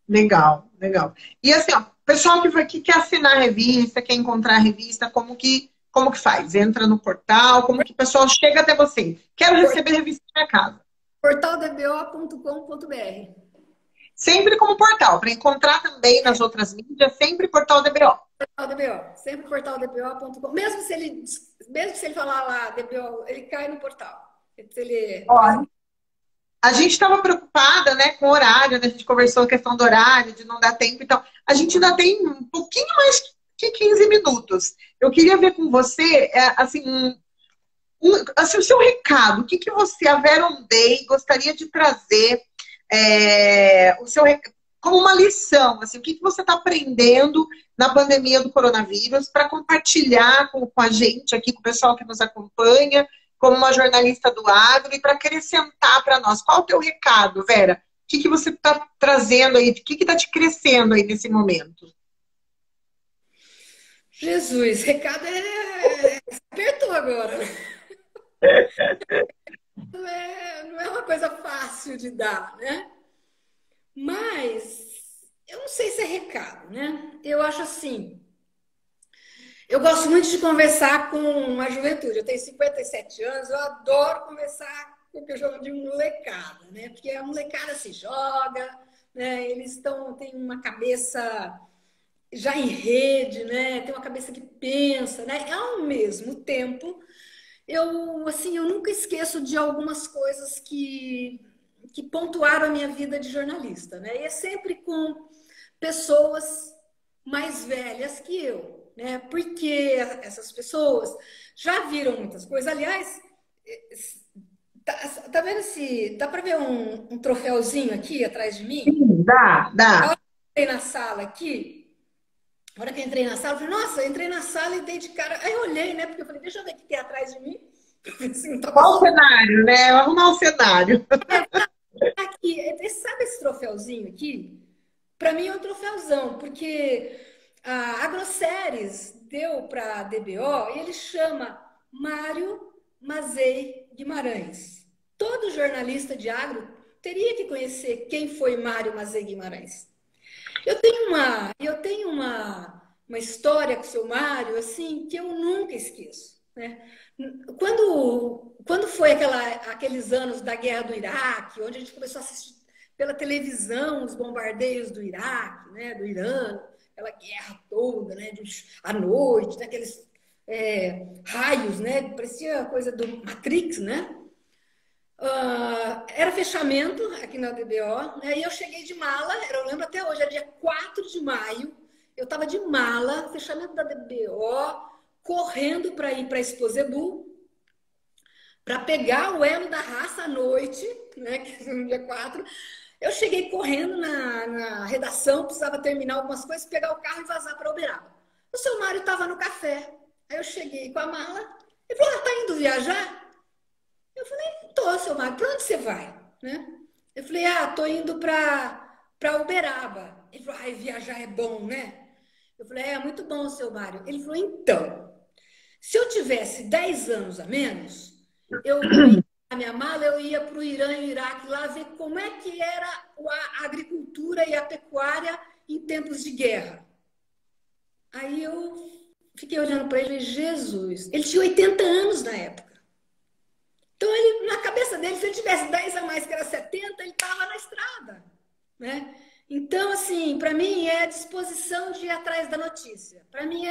Legal, legal. E assim, ó, pessoal que quer assinar a revista, quer encontrar a revista, como que faz? Entra no portal, como que o pessoal chega até você? Quero receber a revista na minha casa. portaldbo.com.br. Sempre como portal, para encontrar também nas outras mídias, sempre portal DBO. Portal DBO, sempre portaldbo.com. Mesmo se ele falar lá DBO, ele cai no portal. A gente estava preocupada, né, com o horário, né? A gente conversou a questão do horário, de não dar tempo. Então, a gente ainda tem um pouquinho mais de 15 minutos. Eu queria ver com você, assim, o seu recado. O que você, a Veron Day, gostaria de trazer como uma lição? Assim, o que você está aprendendo na pandemia do coronavírus para compartilhar com a gente aqui, com o pessoal que nos acompanha, como uma jornalista do agro, e para acrescentar para nós. Qual é o teu recado, Vera? O que você está trazendo aí? O que está te crescendo aí nesse momento? Jesus, recado apertou agora. Não é uma coisa fácil de dar, né? Mas eu não sei se é recado, né? Eu acho assim. Eu gosto muito de conversar com a juventude. Eu tenho 57 anos, eu adoro conversar com o que eu chamo de molecada, né? Porque a molecada se joga, né? Eles têm uma cabeça já em rede, né? Tem uma cabeça que pensa, né? Ao mesmo tempo, eu nunca esqueço de algumas coisas que pontuaram a minha vida de jornalista, né? E é sempre com pessoas mais velhas que eu, né? Porque essas pessoas já viram muitas coisas. Aliás, tá vendo dá para ver um troféuzinho aqui atrás de mim? Sim, dá. Eu entrei na sala aqui. Na hora que eu entrei na sala, eu falei, nossa, eu entrei na sala e dei de cara. Aí eu olhei, né? Porque eu falei, deixa eu ver o que tem atrás de mim. Assim, qual o cenário, né? Vamos arrumar um cenário. Aqui, sabe esse troféuzinho aqui? Para mim é um troféuzão, porque a AgroSéries deu para a DBO e ele chama Mário Mazei Guimarães. Todo jornalista de agro teria que conhecer quem foi Mário Mazei Guimarães. Eu tenho uma história com o seu Mário, assim, que eu nunca esqueço. né? Quando foi aqueles anos da guerra do Iraque, onde a gente começou a assistir pela televisão os bombardeios do Iraque, né, do Irã, aquela guerra toda, né, à noite, daqueles raios, né, parecia coisa do Matrix, né? Era fechamento aqui na DBO, né, e eu cheguei de mala, eu lembro até hoje, era dia 4 de maio, eu estava de mala, fechamento da DBO, correndo para ir para a Expo Zebu, para pegar o elo da raça à noite, né, que no dia 4. Eu cheguei correndo na redação, precisava terminar algumas coisas, pegar o carro e vazar para Uberaba. O seu Mário estava no café. Aí eu cheguei com a mala. Ele falou, tá indo viajar? Eu falei, tô, seu Mário, para onde você vai? Né? Eu falei, tô indo para Uberaba. Ele falou, viajar é bom, né? Eu falei, é muito bom, seu Mário. Ele falou, então, se eu tivesse 10 anos a menos, eu ia na minha mala, eu ia para o Irã e o Iraque lá ver como é que era a agricultura e a pecuária em tempos de guerra. Aí eu fiquei olhando para ele, Jesus, ele tinha 80 anos na época. Então, ele, na cabeça dele, se ele tivesse 10 a mais, que era 70, ele estava na estrada, né? Então, assim, para mim é a disposição de ir atrás da notícia. Para mim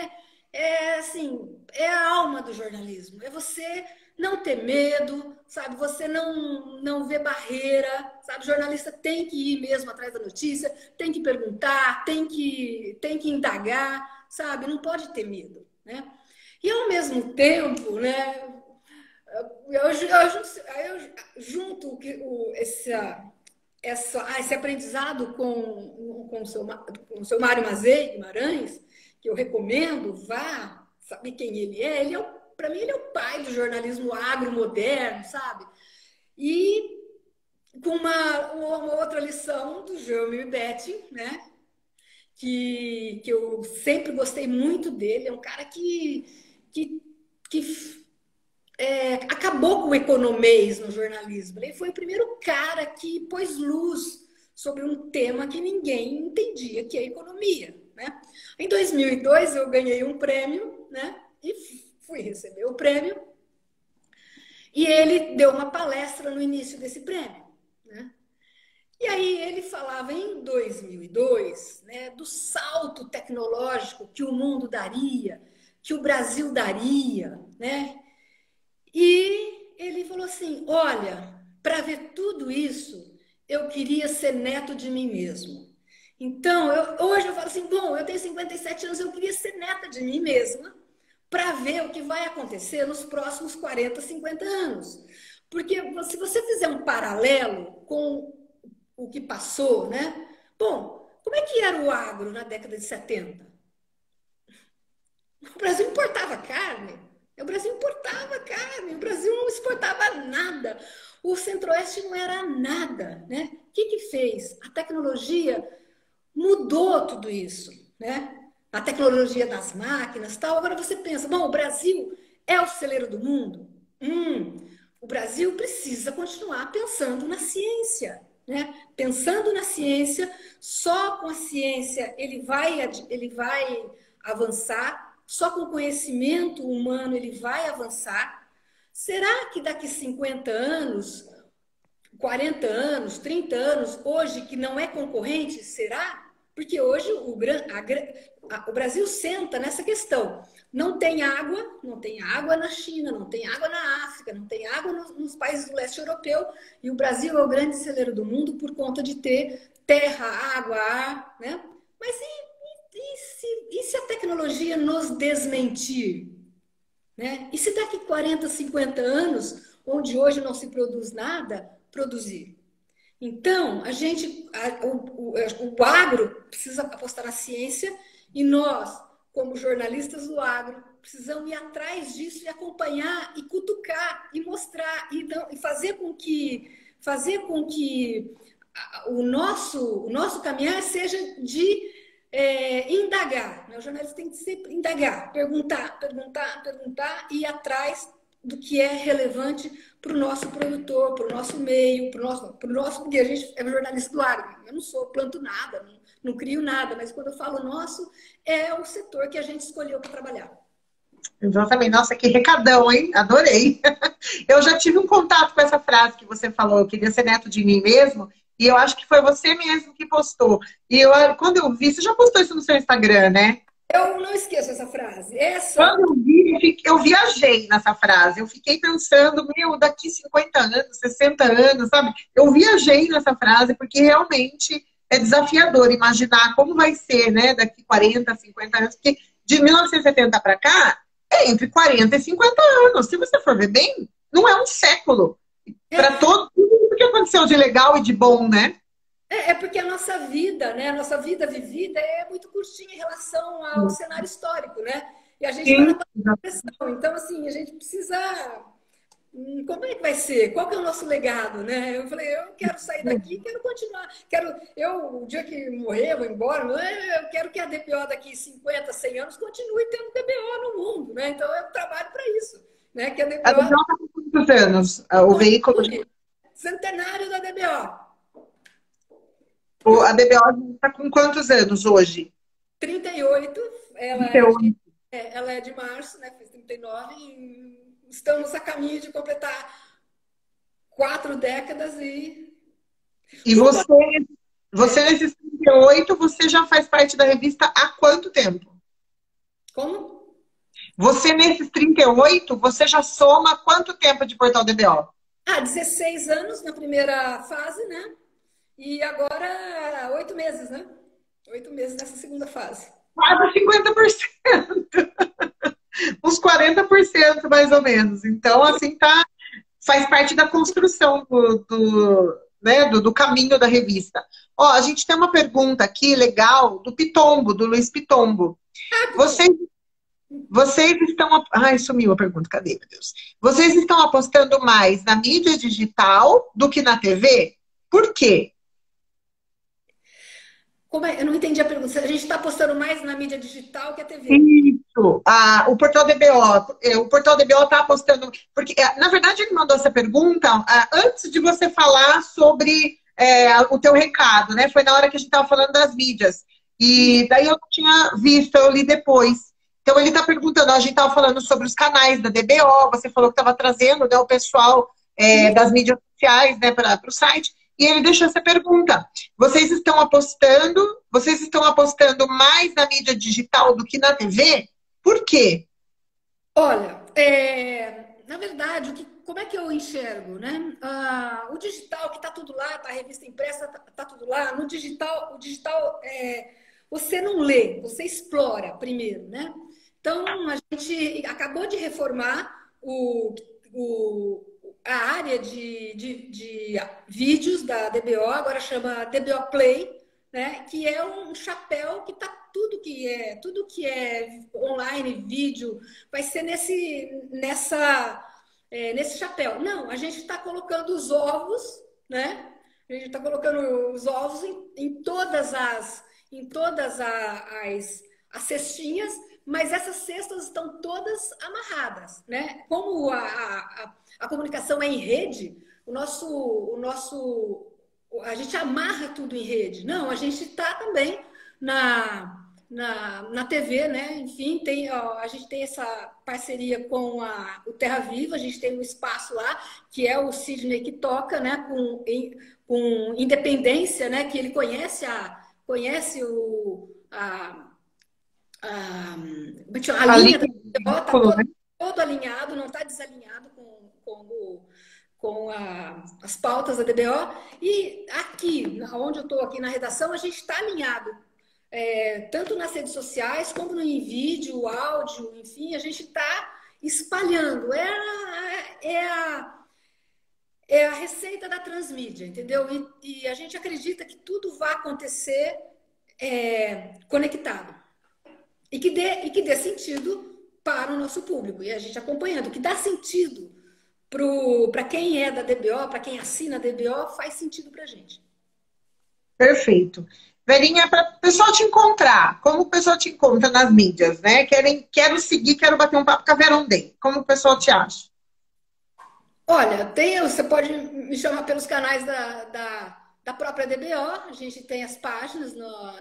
assim, é a alma do jornalismo. É você não ter medo, sabe? Você não ver barreira, sabe? O jornalista tem que ir mesmo atrás da notícia, tem que perguntar, tem que indagar, sabe? Não pode ter medo, né? E ao mesmo tempo, né? Eu junto esse aprendizado com o seu Mário Mazei Guimarães, que eu recomendo, vá saber quem ele é. Para mim, ele é o pai do jornalismo agro moderno, sabe? E com uma outra lição do Jânio Betti, né? Que eu sempre gostei muito dele. É um cara que acabou com o economês no jornalismo. Ele foi o primeiro cara que pôs luz sobre um tema que ninguém entendia, que é a economia, né? Em 2002, eu ganhei um prêmio, né? E fui receber o prêmio. E ele deu uma palestra no início desse prêmio, né? E aí ele falava em 2002, né, do salto tecnológico que o mundo daria, que o Brasil daria, né? E ele falou assim, olha, para ver tudo isso, eu queria ser neto de mim mesmo. Então, hoje eu falo assim, bom, eu tenho 57 anos, eu queria ser neta de mim mesma para ver o que vai acontecer nos próximos 40, 50 anos. Porque se você fizer um paralelo com o que passou, né? Bom, como é que era o agro na década de 70? O Brasil importava carne. O Brasil importava carne, o Brasil não exportava nada. O Centro-Oeste não era nada, né? O que fez? A tecnologia mudou tudo isso, né? A tecnologia das máquinas, tal. Agora você pensa, bom, o Brasil é o celeiro do mundo? O Brasil precisa continuar pensando na ciência, né? Pensando na ciência, só com a ciência ele vai avançar. Só com o conhecimento humano ele vai avançar. Será que daqui 50 anos, 40 anos, 30 anos, hoje que não é concorrente, será? Porque hoje o Brasil senta nessa questão. Não tem água na China, não tem água na África, não tem água nos países do leste europeu, e o Brasil é o grande celeiro do mundo por conta de ter terra, água, ar, né? Mas e se a tecnologia nos desmentir? Né? E se daqui 40, 50 anos, onde hoje não se produz nada, produzir? Então, o agro precisa apostar na ciência e nós, como jornalistas do agro, precisamos ir atrás disso e acompanhar e cutucar e mostrar e fazer com que o nosso caminhar seja de indagar, né? O jornalista tem que sempre indagar, perguntar e ir atrás do que é relevante para o nosso produtor, para o nosso meio, porque a gente é jornalista do agro. Eu não planto nada, não crio nada, mas quando eu falo nosso, é o setor que a gente escolheu para trabalhar. Exatamente. Nossa, que recadão, hein? Adorei. Eu já tive um contato com essa frase que você falou, eu queria ser neto de mim mesmo, e eu acho que foi você mesmo que postou. E eu, quando eu vi, você já postou isso no seu Instagram, né? Eu não esqueço essa frase. Essa. Quando eu vi, eu viajei nessa frase. Eu fiquei pensando, meu, daqui 50 anos, 60 anos, sabe? Eu viajei nessa frase porque realmente é desafiador imaginar como vai ser, né, daqui 40, 50 anos, porque de 1970 para cá é entre 40 e 50 anos. Se você for ver bem, não é um século. Para É, todo tudo que aconteceu de legal e de bom, né? é porque a nossa vida, né? A nossa vida vivida é muito curtinha em relação ao cenário histórico, né? E a gente está na Sim. pressão. Então, assim, a gente precisa. Como é que vai ser? Qual que é o nosso legado, né? Eu falei, eu quero sair daqui, quero continuar. O dia que morrer, eu vou embora, eu quero que a DPO daqui 50, 100 anos continue tendo DPO no mundo, né? Então eu trabalho para isso, né? Que a A DPO DBO está com quantos anos? O veículo de... continue. Centenário da DBO. A DBO está com quantos anos hoje? 38, Então, ela é de março, né? Fez 39 e estamos a caminho de completar 4 décadas e você nesses 38, você já faz parte da revista há quanto tempo? Como? Você nesses 38, você já soma quanto tempo de Portal DBO? 16 anos na primeira fase, né? E agora 8 meses, né? 8 meses nessa segunda fase. Quase 50%. Uns 40% mais ou menos. Então, assim, tá, faz parte da construção né, do caminho da revista. Ó, a gente tem uma pergunta aqui legal do Pitombo, do Luiz Pitombo. Vocês, vocês estão. Ai, sumiu a pergunta, cadê, meu Deus? Vocês estão apostando mais na mídia digital do que na TV? Por quê? Como é? Eu não entendi a pergunta. A gente está apostando mais na mídia digital que a TV. Isso. O Portal DBO. O Portal DBO está apostando. Porque, na verdade, ele mandou essa pergunta antes de você falar sobre o teu recado, né? Foi na hora que a gente estava falando das mídias. E daí eu não tinha visto, eu li depois. Então ele está perguntando, a gente estava falando sobre os canais da DBO, você falou que estava trazendo, né, o pessoal das mídias sociais, né, para o site. E ele deixou essa pergunta. Vocês estão apostando mais na mídia digital do que na TV? Por quê? Olha, na verdade, como é que eu enxergo, né? O digital, que está tudo lá, tá a revista impressa, tá tudo lá. No digital, você não lê, você explora primeiro, né? Então, a gente acabou de reformar a área de vídeos da DBO, agora chama DBO Play, né? Que é um chapéu que tá tudo que é online, vídeo, vai ser nesse chapéu. Não, a gente está colocando os ovos, né? A gente está colocando os ovos as cestinhas, mas essas cestas estão todas amarradas, né? Como a comunicação é em rede, a gente amarra tudo em rede. Não, a gente está também na TV, né? Enfim, a gente tem essa parceria com o Terra Viva, a gente tem um espaço lá, que é o Sidney que toca, né? Com independência, né? Que ele conhece a linha da DBO, está todo alinhado, não está desalinhado com as pautas da DBO. E aqui, onde eu estou aqui na redação, a gente está alinhado. Tanto nas redes sociais, como em vídeo, áudio, enfim, a gente está espalhando. É a receita da transmídia, entendeu? E a gente acredita que tudo vai acontecer conectado. E que dê sentido para o nosso público. E a gente acompanhando. O que dá sentido para quem é da DBO, para quem assina a DBO, faz sentido para a gente. Perfeito. Verinha, para o pessoal te encontrar, como o pessoal te encontra nas mídias, né? Quero seguir, quero bater um papo com a Verondei. Como o pessoal te acha? Olha, você pode me chamar pelos canais da própria DBO, a gente tem as páginas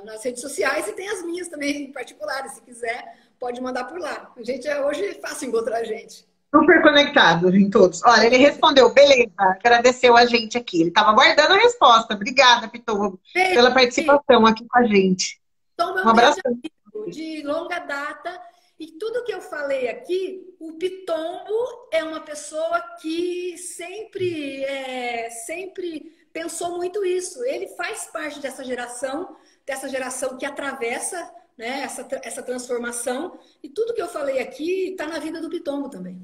nas redes sociais e tem as minhas também, em particulares, se quiser pode mandar por lá. A gente hoje é fácil encontrar a gente. Super conectado em todos. Olha, ele respondeu, beleza, agradeceu a gente aqui. Ele estava aguardando a resposta. Obrigada, Pitombo, pela participação aqui com a gente. Então, meu abraço de longa data. E tudo que eu falei aqui, o Pitombo é uma pessoa que sempre pensou muito isso. Ele faz parte dessa geração que atravessa, né, essa transformação. E tudo que eu falei aqui está na vida do Pitombo também.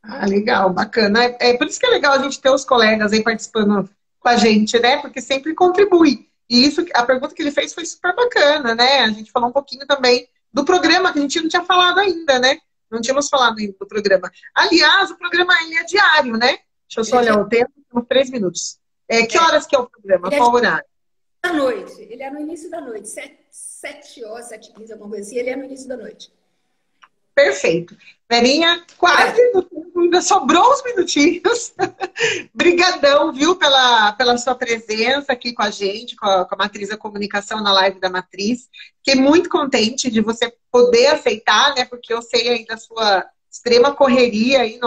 Ah, legal, bacana. É por isso que é legal a gente ter os colegas aí participando com a gente, né? Porque sempre contribui. E isso, a pergunta que ele fez foi super bacana, né? A gente falou um pouquinho também do programa, que a gente não tinha falado ainda, né? Não tínhamos falado ainda do programa. Aliás, o programa ele é diário, né? Deixa eu só olhar o tempo, temos 3 minutos. Que horas que é o programa? Qual horário? Da noite. Ele é no início da noite. 7 horas, 7h15, alguma coisa assim. Ele é no início da noite. Perfeito. Verinha, quase no tempo, ainda sobrou uns minutinhos. Brigadão, viu, pela sua presença aqui com a gente, com a Matriz da Comunicação na live da Matriz. Fiquei muito contente de você poder aceitar, né, porque eu sei aí da sua extrema correria aí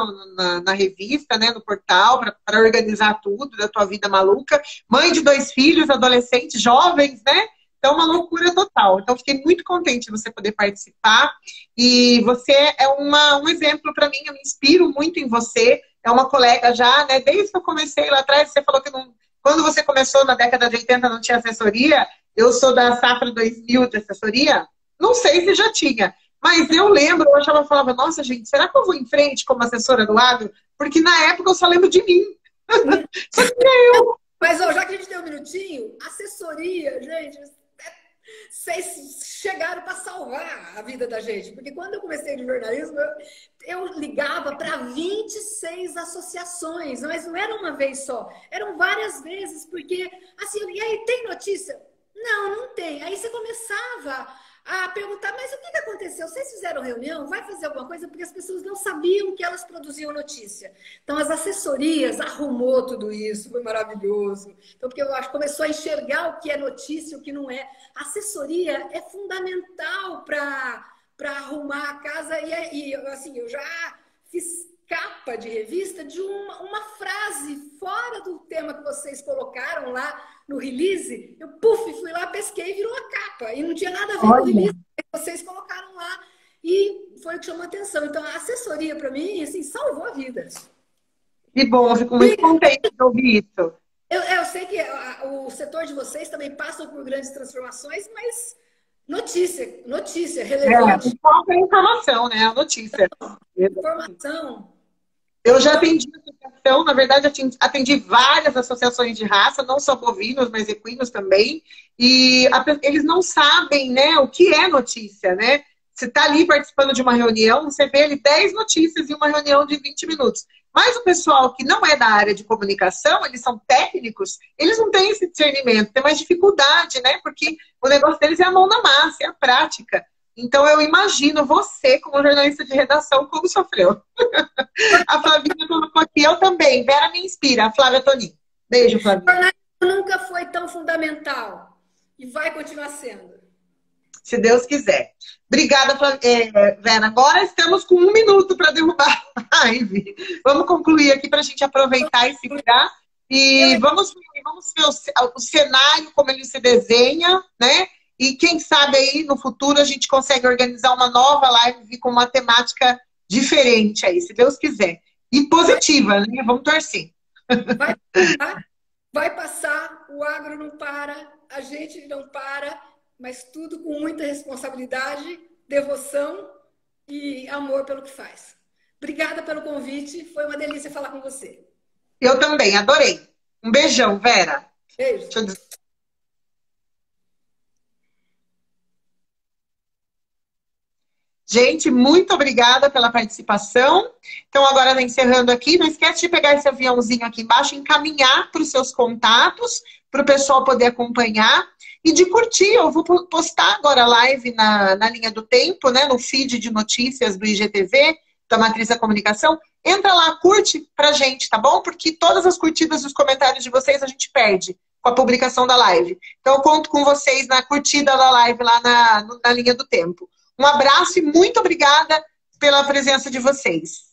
na revista, né, no portal, para organizar tudo da tua vida maluca. Mãe de 2 filhos, adolescentes, jovens, né? Então, uma loucura total. Então, fiquei muito contente de você poder participar. E você é um exemplo para mim, eu me inspiro muito em você. É uma colega já, né? Desde que eu comecei lá atrás, você falou que quando você começou na década de 80 não tinha assessoria. Eu sou da Safra 2000 de assessoria. Não sei se já tinha. Mas eu lembro, eu falava, nossa, gente, será que eu vou em frente como assessora do agro? Porque na época eu só lembro de mim. Só tinha eu. Mas, já que a gente tem um minutinho, assessoria, gente... Vocês chegaram para salvar a vida da gente. Porque quando eu comecei no jornalismo, eu ligava para 26 associações. Mas não era uma vez só. Eram várias vezes. Porque, assim, e aí, tem notícia? Não tem. Aí você começava a perguntar, mas o que aconteceu? Vocês fizeram reunião? Vai fazer alguma coisa? Porque as pessoas não sabiam que elas produziam notícia. Então, as assessorias arrumou tudo isso, foi maravilhoso. Então, porque eu acho que começou a enxergar o que é notícia e o que não é. A assessoria é fundamental para arrumar a casa. E, assim, eu já fiz capa de revista de uma frase fora do tema que vocês colocaram lá no release. Eu, fui lá, pesquei e virou a capa. E não tinha nada a ver com o release que vocês colocaram lá. E foi o que chamou a atenção. Então, a assessoria, para mim, assim, salvou vidas. Que bom, eu fico muito contente de ouvir isso. Eu sei que o setor de vocês também passa por grandes transformações, mas notícia relevante. Falta informação, né? A notícia. Informação. Eu já atendi associação, na verdade, atendi várias associações de raça, não só bovinos, mas equinos também. E eles não sabem, né, o que é notícia, né? Você está ali participando de uma reunião, você vê ali 10 notícias em uma reunião de 20 minutos. Mas o pessoal que não é da área de comunicação, eles são técnicos, eles não têm esse discernimento, tem mais dificuldade, né? Porque o negócio deles é a mão na massa, é a prática. Então, eu imagino você, como jornalista de redação, como sofreu. A Flavinha colocou aqui, eu também. Vera me inspira, a Flávia Tonin. Beijo, Flavinha. O jornalismo nunca foi tão fundamental e vai continuar sendo. Se Deus quiser. Obrigada, Vera. Agora estamos com 1 minuto para derrubar a live. Vamos concluir aqui para a gente aproveitar e segurar. E vamos ver o cenário, como ele se desenha, né? E quem sabe aí no futuro a gente consegue organizar uma nova live com uma temática diferente aí, se Deus quiser. E positiva, né? Vamos torcer. Vai passar, o agro não para, a gente não para, mas tudo com muita responsabilidade, devoção e amor pelo que faz. Obrigada pelo convite, foi uma delícia falar com você. Eu também, adorei. Um beijão, Vera. Beijo. Gente, muito obrigada pela participação. Então, agora encerrando aqui, não esquece de pegar esse aviãozinho aqui embaixo, encaminhar para os seus contatos, para o pessoal poder acompanhar e de curtir. Eu vou postar agora a live na linha do tempo, né, no feed de notícias do IGTV, da Matriz da Comunicação. Entra lá, curte pra gente, tá bom? Porque todas as curtidas e os comentários de vocês a gente perde com a publicação da live. Então, eu conto com vocês na curtida da live lá na linha do tempo. Um abraço e muito obrigada pela presença de vocês.